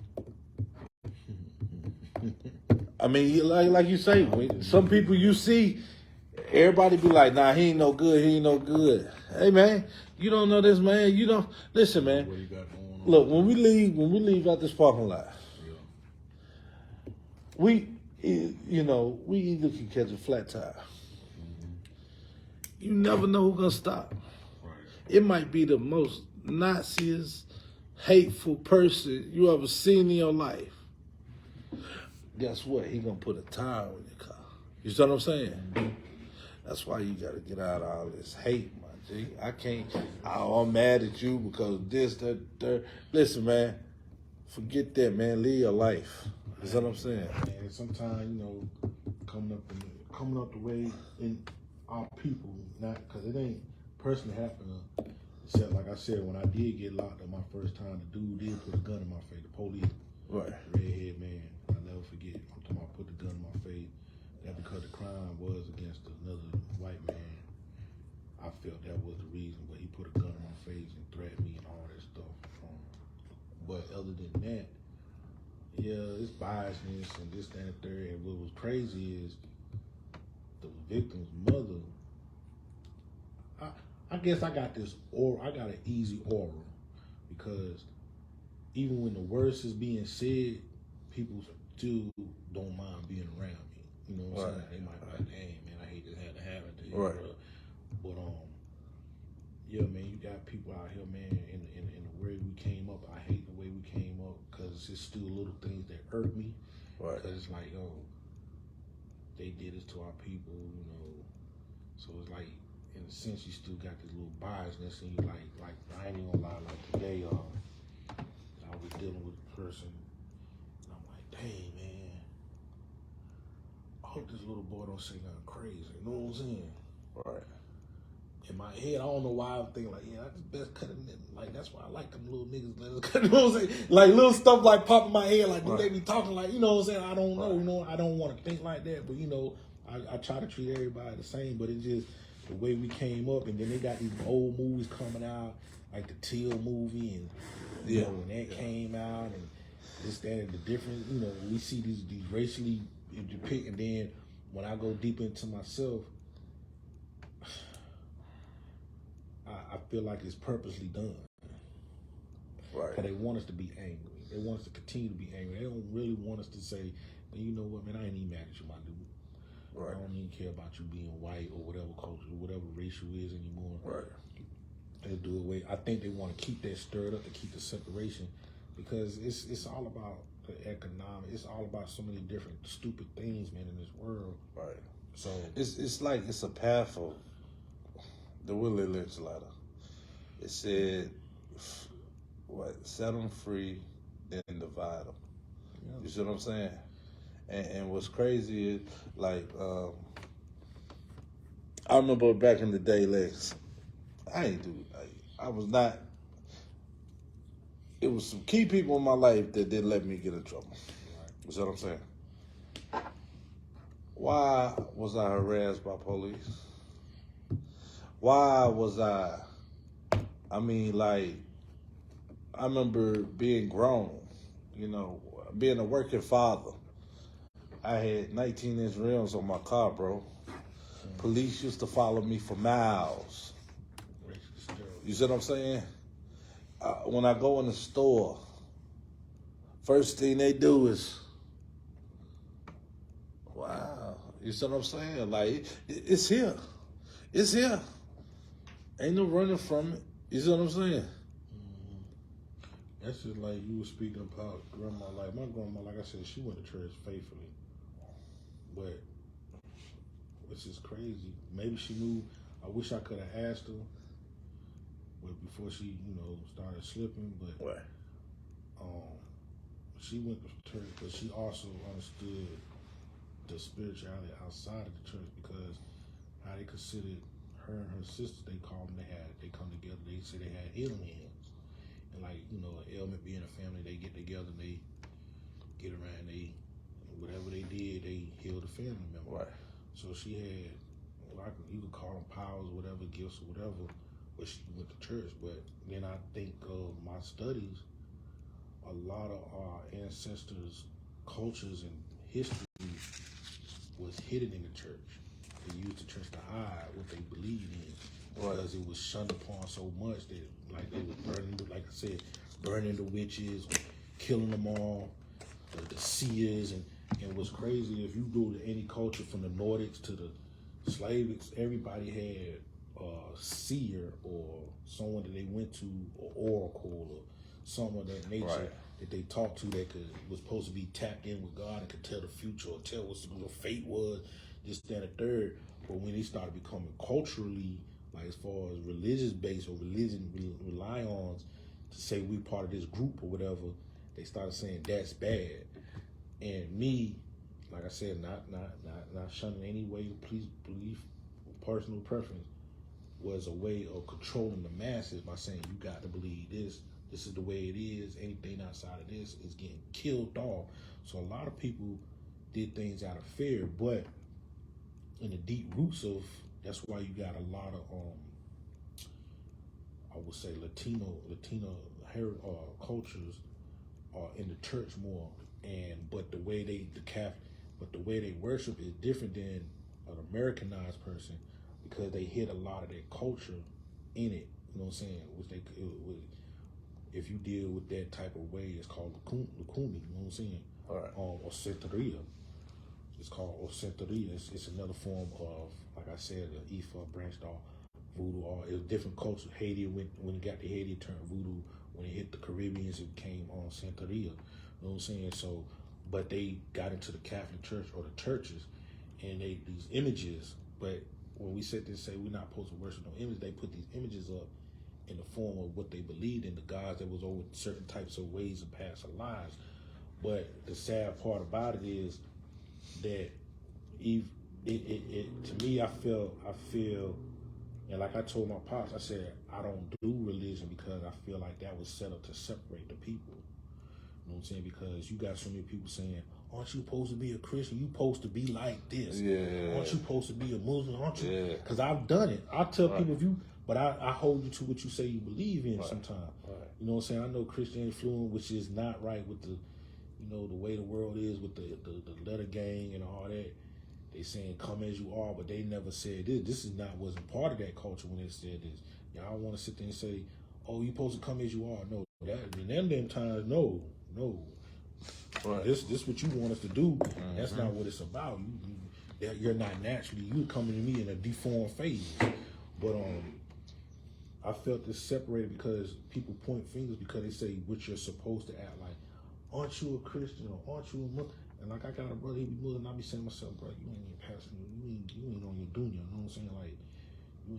I mean, like you say, some people you see, everybody be like, nah, he ain't no good. He ain't no good. Hey, man, you don't know this, man. You don't listen, man. What he got going on. Look, when we leave out this parking lot, we either can catch a flat tire. You never know who's gonna stop. Right. It might be the most Naziest, hateful person you ever seen in your life. Guess what? He gonna put a tire on your car. You see what I'm saying? That's why you gotta get out of all this hate, my G. I'm mad at you because this, that, third. Listen, man, forget that, man. Live your life. You see what I'm saying? And sometimes, you know, coming up the way in our people, not because it ain't personally happened. Except like I said, when I did get locked up my first time, the dude did put a gun in my face. The police, Right. redhead man, I'll never forget. I'm talking about put the gun in my face. That because the crime was against another white man. I felt that was the reason, but he put a gun in my face and threatened me and all that stuff. But other than that, yeah, it's biasness and this, that, and the third. And what was crazy is the victim's mother. I guess I got this, or I got an easy aura because even when the worst is being said, people still don't mind being around me. You know what I'm saying? They might be like, "Dang, man, I hate this had to happen to you." Right. But yeah, man, you got people out here, man, in the way we came up. I hate the way we came up because it's still little things that hurt me. Right. Because it's like, they did this to our people, you know. So it's like, in a sense, you still got this little biasness, and you like I ain't even gonna lie. Like today, I was dealing with a person, and I'm like, dang, man, I hope this little boy don't say nothing crazy. You know what I'm saying? Right. In my head, I don't know why I'm thinking like, yeah, I just best cut him in. Like that's why I like them little niggas. You know what I'm saying? Like little stuff like pop in my head. Like do they be talking like, you know what I'm saying? I don't know. You know, I don't want to think like that. But you know, I try to treat everybody the same. But it just the way we came up, and then they got these old movies coming out, like the Till movie, and you know when that came out, and this, that, and the difference. You know, we see these racially depicted, and then when I go deep into myself, I feel like it's purposely done. Right. Because they want us to be angry. They want us to continue to be angry. They don't really want us to say, man, you know what, man, I ain't even mad at you, my dude. Right. I don't even care about you being white or whatever culture, whatever race you is anymore. Right. They do away. I think they want to keep that stirred up to keep the separation, because it's all about the economic. It's all about so many different stupid things, man, in this world. Right. So it's like it's a path of the Willie Lynch letter. It said, set them free, then divide them. yeah. You see what I'm saying? And what's crazy is, like, I remember back in the day, Lex, I was not, it was some key people in my life that didn't let me get in trouble. Right. You see what I'm saying? Why was I harassed by police? Why was I remember being grown, being a working father. I had 19-inch rims on my car, bro. Police used to follow me for miles. You see what I'm saying? When I go in the store, first thing they do is, wow. You see what I'm saying? Like, it's here. It's here. Ain't no running from it. You see what I'm saying? That's just like you were speaking about grandma. Like my grandma, like I said, she went to church faithfully, but which is crazy. Maybe she knew. I wish I could have asked her, but before she, started slipping. But What? she went to church, but she also understood the spirituality outside of the church, because how they considered her and her sisters. They called them. They come together. They say they had healing hands. And like, an ailment being a family, they get together and they get around, whatever they did, they healed the family member. Right. So she had, you could call them powers, whatever, gifts or whatever, but she went to church. But then I think of my studies, a lot of our ancestors' cultures and history was hidden in the church. They used the church to hide what they believed in. Because it was shunned upon so much that, like, they were burning, like I said, burning the witches, killing them all, the seers, and what's crazy, if you go to any culture from the Nordics to the Slavics, everybody had a seer or someone that they went to, or oracle, or something of that nature, right, that they talked to that was supposed to be tapped in with God and could tell the future or tell what your fate was, this, that, and third. But when they started becoming culturally, like as far as religious base or religion rely on to say we part of this group or whatever, they started saying that's bad. And me, like I said, not shunning any way, please belief, personal preference, was a way of controlling the masses by saying you got to believe this. This is the way it is. Anything outside of this is getting killed off. So a lot of people did things out of fear, but in the deep roots of, that's why you got a lot of I would say Latino cultures are in the church more, but the way they worship is different than an Americanized person, because they hit a lot of their culture in it. You know what I'm saying? If you deal with that type of way, it's called Lukumi. You know what I'm saying? All right. Or Santeria. It's called Santeria. It's another form of, like I said, the Ifa branched off voodoo. Or it was different cultures. Haiti, when it got to Haiti, it turned voodoo. When it hit the Caribbeans, it became on Santeria. You know what I'm saying? So, but they got into the Catholic Church or the churches, and these images. But when we sit there and say we're not supposed to worship no image, they put these images up in the form of what they believed in, the gods that was over certain types of ways of past lives. But the sad part about it is that to me, I feel, and like I told my pops, I said, I don't do religion because I feel like that was set up to separate the people. You know what I'm saying? Because you got so many people saying, aren't you supposed to be a Christian? You supposed to be like this. Yeah. Aren't you supposed to be a Muslim? Aren't you? Yeah. Because I've done it. I tell Right. people, but I hold you to what you say you believe in sometimes. Right. You know what I'm saying? I know Christianity fluent, which is not right with the, the way the world is with the letter gang and all that. They saying come as you are, but they never said this. This is not wasn't part of that culture when they said this. Y'all want to sit there and say, "Oh, you supposed to come as you are." No, that in them times, no. Right. This what you want us to do. Mm-hmm. That's not what it's about. You're not naturally. You coming to me in a deformed phase. But I felt this separated because people point fingers because they say what you're supposed to act like. Aren't you a Christian or aren't you a Muslim? And like I got a brother, he be Muslim, and I be saying to myself, bro, you ain't even passing, you ain't on your dunya. You know what I'm saying? Like you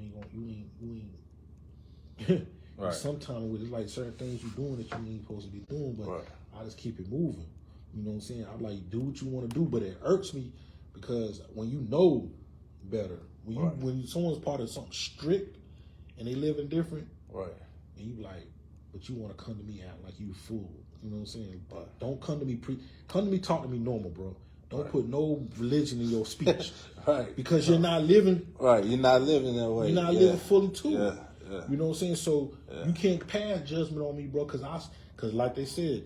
ain't. Right. Sometimes with like certain things you doing that you ain't supposed to be doing, but right. I just keep it moving. You know what I'm saying? I'm like, do what you want to do, but it irks me because when you know better, when someone's part of something strict and they living different, right, and you like, but you want to come to me act like you a fool. You know what I'm saying? But don't come to me come to me, talk to me normal, bro. Don't put no religion in your speech, right? Because you're not living. Right, you're not living that way. You're not living fully too. Yeah. You know what I'm saying? So you can't pass judgment on me, bro. Because like they said,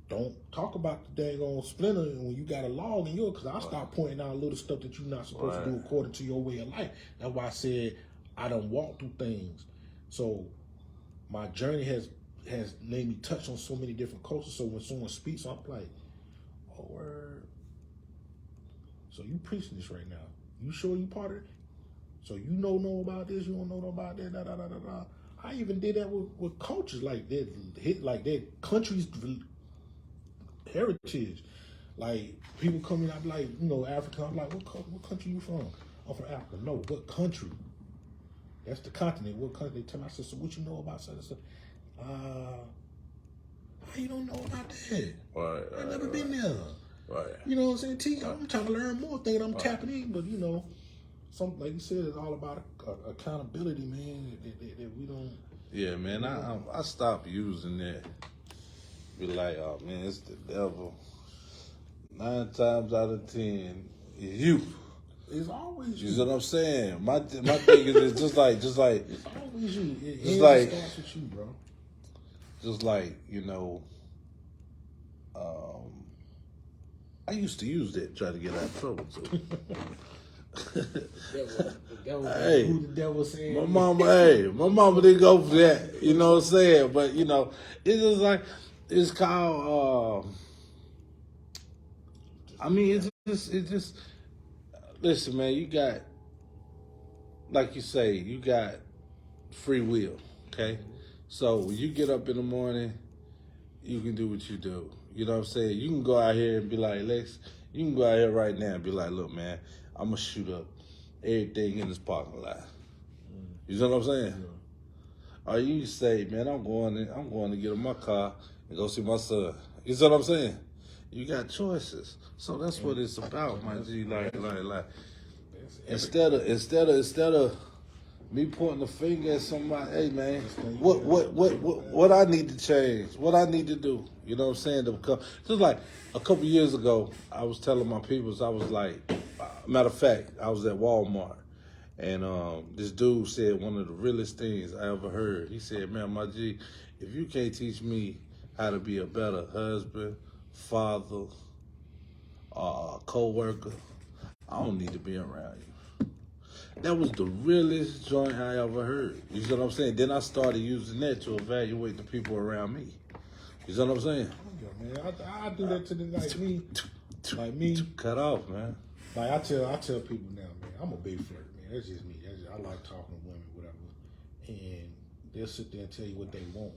don't talk about the dang on splinter when you got a log in yours. Because I start pointing out little stuff that you're not supposed to do according to your way of life. That's why I said I done walked through things. So my journey has made me touch on so many different cultures. So when someone speaks, I'm like, oh, word. So you preaching this right now. You sure you part of it? So you know about this, you don't know about that, da da da da da. I even did that with cultures like their country's heritage. Like people come in, I'm like, Africa. I'm like, what country you from? I'm from Africa. No, what country? That's the continent. What country? They tell me, I said, so what you know about such and such? How you don't know about that? Right. I never been there. Right. You know what I'm saying? I'm trying to learn more things. I'm tapping in, but some like you said, it's all about accountability, man. That we don't. Yeah, man. I stopped using that. Be like, oh man, it's the devil. 9 times out of 10, it's you. It's always you. You know what I'm saying? My thing is it's just like. It's always you. It starts with you, bro. Just like I used to use that, try to get out of trouble too. Hey, who the devil said? My mama didn't go for that. You know what I'm saying? But it's just like it's called. It's just. Listen, man. You got, like you say, you got free will. Okay, so when you get up in the morning, you can do what you do. You know what I'm saying? You can go out here and be like, Lex. You can go out here right now and be like, look, man. I'm gonna shoot up everything in this parking lot. You know what I'm saying? Yeah. Or you say, man, I'm going to get in my car and go see my son. You know what I'm saying? You got choices. So that's what it's about, my G. Like. Instead of me pointing the finger at somebody, hey man, what I need to change, what I need to do. You know what I'm saying? Just like a couple years ago, I was telling my peoples, I was like, matter of fact, I was at Walmart, and this dude said one of the realest things I ever heard. He said, man, my G, if you can't teach me how to be a better husband, father, co-worker, I don't need to be around you. That was the realest joint I ever heard. You know what I'm saying? Then I started using that to evaluate the people around me. You know what I'm saying? Yeah, man. I do that to me. Like me. Cut off, man. Like I tell people now, man, I'm a big flirt, man. That's just me. I like talking to women, whatever. And they'll sit there and tell you what they want.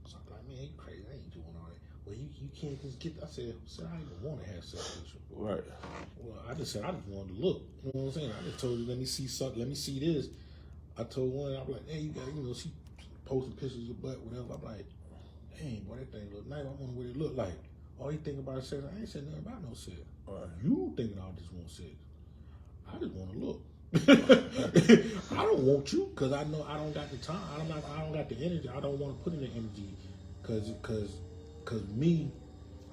So I'm like, man, you crazy. I ain't doing all that. Well, you can't just get. I said, I didn't want to have sex with you. Right. Well, I just said I just wanted to look. You know what I'm saying? I just told you, let me see something. Let me see this. I told one, I'm like, hey, you got, she posting pictures of your butt, whatever. I'm like, dang, boy, that thing look nice. I wonder what it look like. All you think about is sex. I ain't said nothing about no sex. Right. You thinking I just want sex. I just want to look. I don't want you because I know I don't got the time. I don't got the energy. I don't want to put in the energy because me,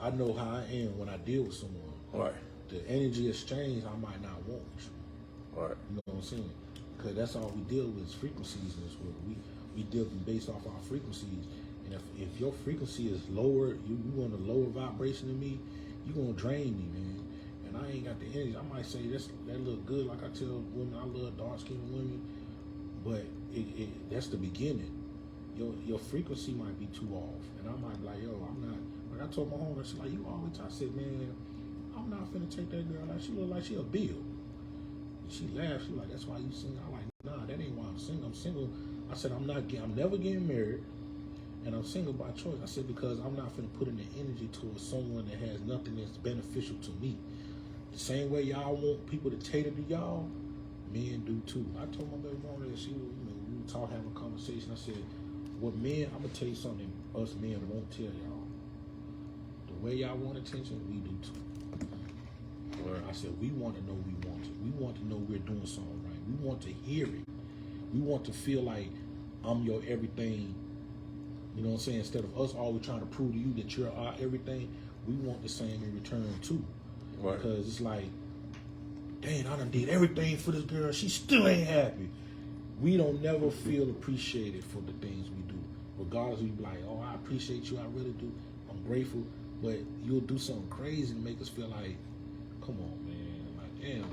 I know how I am when I deal with someone. Right. The energy exchange, I might not want you. Right. You know what I'm saying? Because that's all we deal with is frequencies in this world. We deal based off our frequencies. And if your frequency is lower, you want a lower vibration than me, you're going to drain me, man. And I ain't got the energy. I might say that look good. Like I tell women, I love dark-skinned women. But that's the beginning. Your frequency might be too off. And I might be like, yo, I'm not. Like I told my homegirl, she's like, you always. I said, man, I'm not finna take that girl out. She look like she a bill. And she laughed. She like, that's why you single. I'm like, nah, that ain't why I'm single. I'm single I said, I'm never getting married, and I'm single by choice. I said, because I'm not finna put in the energy towards someone that has nothing that's beneficial to me. The same way y'all want people to cater to y'all, men do too. I told my baby mama that we were talking, having a conversation. I said, what men, I'm gonna tell you something us men won't tell y'all. The way y'all want attention, we do too. Right. I said, we want to know we want it. We want to know we're doing something right. We want to hear it. We want to feel like I'm your everything. You know what I'm saying? Instead of us always trying to prove to you that you're our everything, we want the same in return too. Right. Because it's like, dang, I done did everything for this girl. She still ain't happy. We don't never feel appreciated for the things we do. Regardless, we be like, oh, I appreciate you. I really do. I'm grateful. But you'll do something crazy to make us feel like, come on, man. Like, damn,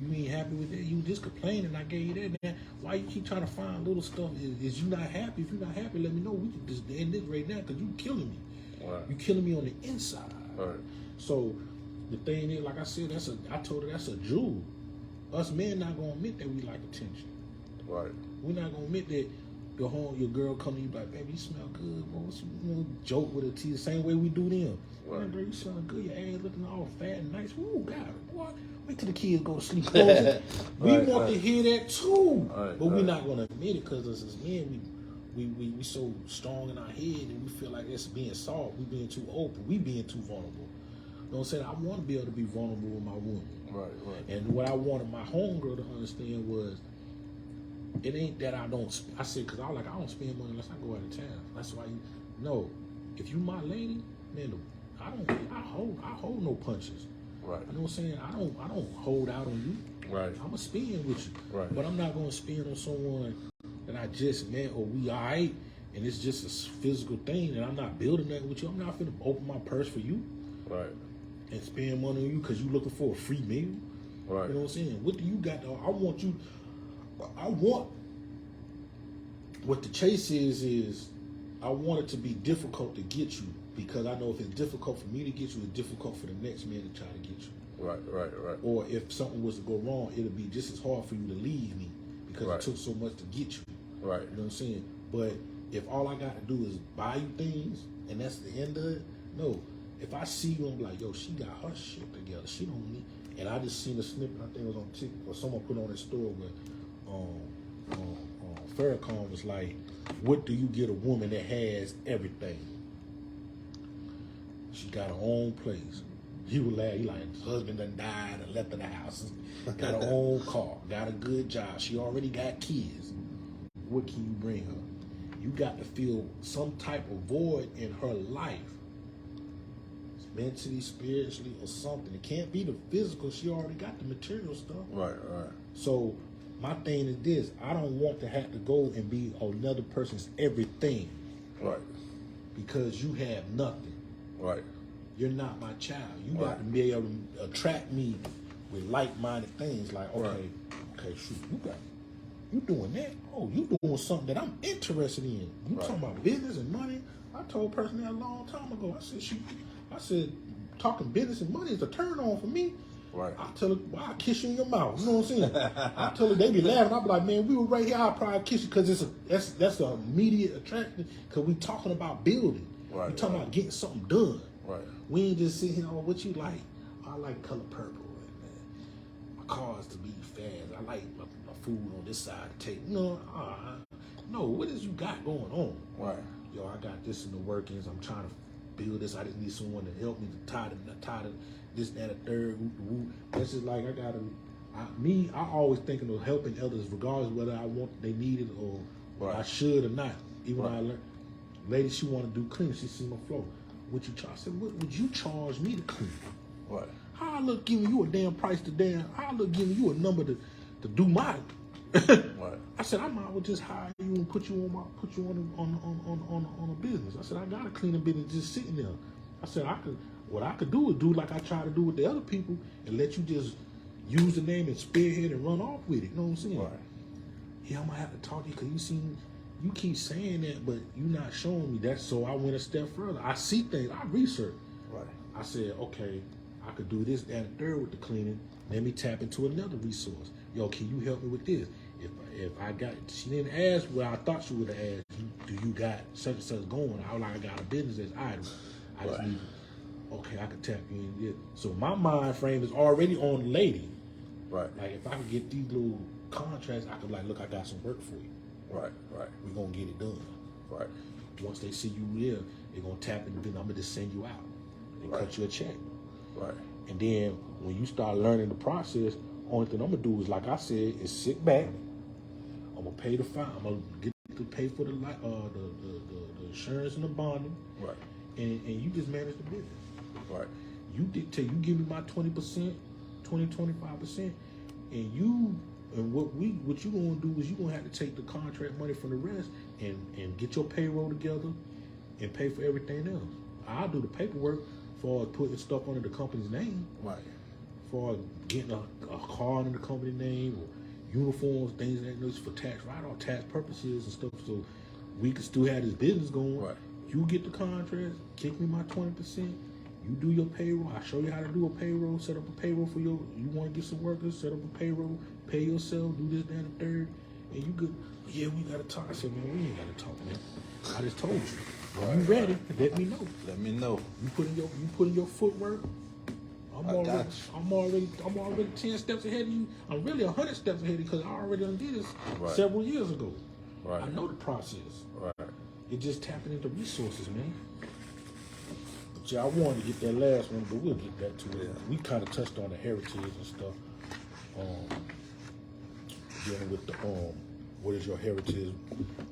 you ain't happy with that? You just complaining. I gave you that. Man. Why you keep trying to find little stuff? Is you not happy? If you're not happy, let me know. We can just end this right now because you killing me. Right. You killing me on the inside. Right. So the thing is, like I said, I told her that's a jewel. Us men not gonna admit that we like attention. Right. We're not gonna admit that your girl come to you like, baby, you smell good, boy. Joke with her teeth the same way we do them. Right. Man, girl, you smelling good. Your ass looking all fat and nice. Ooh, God, boy. Wait till the kids go to sleep. We want to hear that too, but we're not gonna admit it because as men, we so strong in our head and we feel like it's being soft. We being too open. We being too vulnerable. You know what I'm saying? I want to be able to be vulnerable with my woman. Right. And what I wanted my homegirl to understand was, it ain't that I don't. I said, because I don't spend money unless I go out of town. That's why if you my lady, man, I hold no punches. Right. You know what I'm saying? I don't hold out on you. Right. I'ma spend with you. Right. But I'm not gonna spend on someone that I just met or we alright and it's just a physical thing and I'm not building nothing with you. I'm not finna open my purse for you. Right. And spend money on you because you looking for a free meal. Right. You know what I'm saying? What do you got though? I want what the chase is I want it to be difficult to get you because I know if it's difficult for me to get you, it's difficult for the next man to try to get you. Right. Or if something was to go wrong, it'll be just as hard for you to leave me because it took so much to get you. Right. You know what I'm saying? But if all I got to do is buy you things and that's the end of it, no. If I see you, I'm like, yo, she got her shit together. She don't need. And I just seen a snippet. I think it was on TikTok or someone put on his store where Farrakhan was like, "What do you get a woman that has everything? She got her own place." He would laugh. He like, husband done died and left in the house. Got her own car. Got a good job. She already got kids. What can you bring her? You got to feel some type of void in her life. Mentally, spiritually, or something. It can't be the physical. She already got the material stuff. Right. So my thing is this: I don't want to have to go and be another person's everything. Right. Because you have nothing. Right. You're not my child. You got to be able to attract me with like-minded things. Like, okay, shoot, you doing that? Oh, you doing something that I'm interested in. You talking about business and money? I told a person that a long time ago. I said, talking business and money is a turn on for me. Right. I tell her, well, I'll kiss you in your mouth. You know what I'm saying? I tell her, they be laughing. I be like, man, we were right here. I'll probably kiss you because that's an immediate attraction because we talking about building. Right. We talking about getting something done. Right. We ain't just sitting here, oh, what you like? I like color purple. And, my cars to be fast. I like my food on this side of the table. No, what is you got going on? Right. Yo, I got this in the workings. I'm trying to build this. I just need someone to help me to tie this, that, a third. That's just like I always thinking of helping others, regardless of whether I want they need it or I should or not. Even when I learned, lady, she want to do cleaning. She see my floor. What you charge? I said, what would you charge me to clean? Right. How I look giving you a damn price to damn? How I look giving you a number to do mine? Right. I said I might as well just hire you and put you on a business. I said I got a cleaning business just sitting there. I said what I could do is do like I try to do with the other people and let you just use the name and spearhead and run off with it. You know what I'm saying? Right. Yeah, I might have to talk to you because you keep saying that, but you're not showing me that. So I went a step further. I see things. I research. Right. I said, okay, I could do this, that, and third with the cleaning. Let me tap into another resource. Yo, can you help me with this? if I got, she didn't ask where I thought she would have asked, do you got such and such going? I was like, I got a business that's idle. I just need, okay, I can tap you in. Yeah. So my mind frame is already on the lady. Right. Like if I can get these little contracts, I could like, look, I got some work for you. Right. We're gonna get it done. Right. Once they see you there, they're gonna tap into business. I'm gonna just send you out and cut you a check. Right. And then when you start learning the process, only thing I'm gonna do is, like I said, is sit back. I'm gonna pay the fine. I'm gonna get to pay for the insurance and the bonding. Right. And you just manage the business. Right. You dictate. You give me my 20%, 25%, and what you gonna do is you gonna have to take the contract money from the rest and get your payroll together and pay for everything else. I'll do the paperwork for putting stuff under the company's name. Right. For getting a car under the company name or uniforms, things like that, for tax write-off, tax purposes and stuff. So we can still have this business going. Right. You get the contract, kick me my 20%. You do your payroll. I show you how to do a payroll. Set up a payroll for you want to get some workers. Set up a payroll. Pay yourself. Do this, that, and the third. And you good. Yeah, we gotta talk. I said, man, we ain't gotta talk, man. I just told you. When you ready, let me know. Let me know. You put in your footwork. I'm already 10 steps ahead of you. I'm really 100 steps ahead of you because I already done did this several years ago. Right. I know the process. Right. It's just tapping into resources, man. But yeah, I wanted to get that last one, but we'll get back to it. We kind of touched on the heritage and stuff. Dealing with the what is your heritage?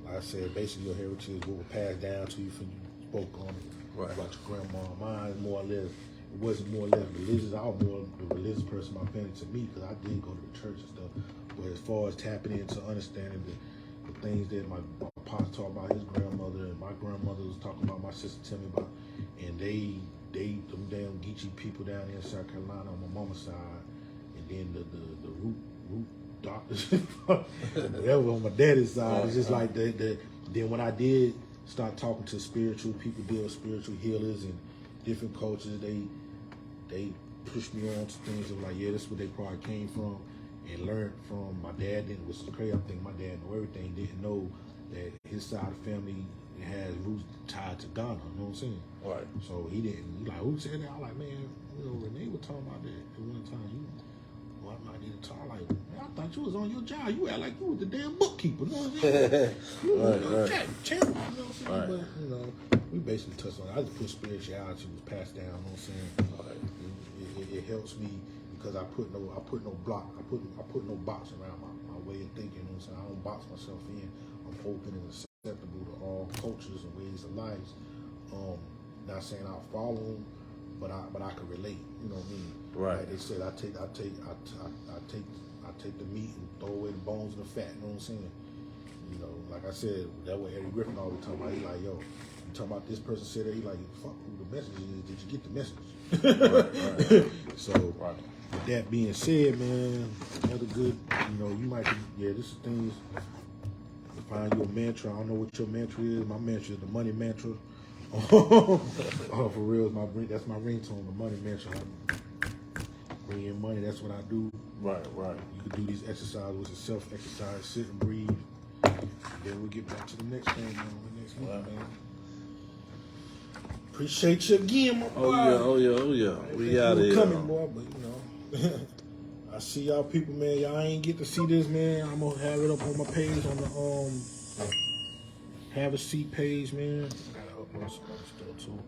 Like I said, basically your heritage is what was passed down to you from you spoke on it about your grandma. Mine more or less. It wasn't more or less religious. I was more the religious person my family to me because I did go to the church and stuff. But as far as tapping into understanding the things that my pops talked about his grandmother and my grandmother was talking about, my sister tell me about, and they them damn Geechee people down there in South Carolina on my mama's side, and then the root doctors, whatever on my daddy's side. It's just like then when I did start talking to spiritual people, deal with spiritual healers and different coaches, they pushed me on to things that were like, yeah, this is where they probably came from and learned from my dad. Then, which is crazy. I think my dad knew everything. Didn't know that his side of the family has roots tied to Ghana. You know what I'm saying? Right. So he didn't. He like, who said that? I was like, man, Renee was talking about that at one time. I might need to talk. Like, man, I thought you was on your job. You act like you was the damn bookkeeper. You know what I'm saying? You was channel. You know what I'm saying? Right. But we basically touched on it. I just put spirituality was passed down. You know what I'm saying? It helps me because I put no block. I put no box around my way of thinking. You know what I'm saying? I don't box myself in. I'm open and acceptable to all cultures and ways of life. Not saying I'll follow them, but I can relate. You know what I mean? Right. Like they said, I take the meat and throw away the bones and the fat. You know what I'm saying? You know, like I said, that what Eddie Griffin always talking about. He like, yo, you talking about this person said that. He like, fuck who the message is. Did you get the message? Right. So, with that being said, man, another good. You know, you might. This is things. Find your mantra. I don't know what your mantra is. My mantra is the money mantra. For real, that's my ringtone, the money mantra. Bring in money, that's what I do. Right. You can do these exercises, which is self-exercise, sit and breathe. Then we'll get back to the next thing, man. Appreciate you again, my boy. Oh yeah. We out of here. Coming, boy, but you know. I see y'all people, man. Y'all ain't get to see this, man. I'm gonna have it up on my page on the Have a Seat page, man. I gotta upload some other stuff too.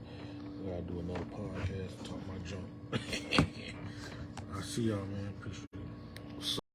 I gotta do another podcast and talk my junk. I see y'all, man. Appreciate it.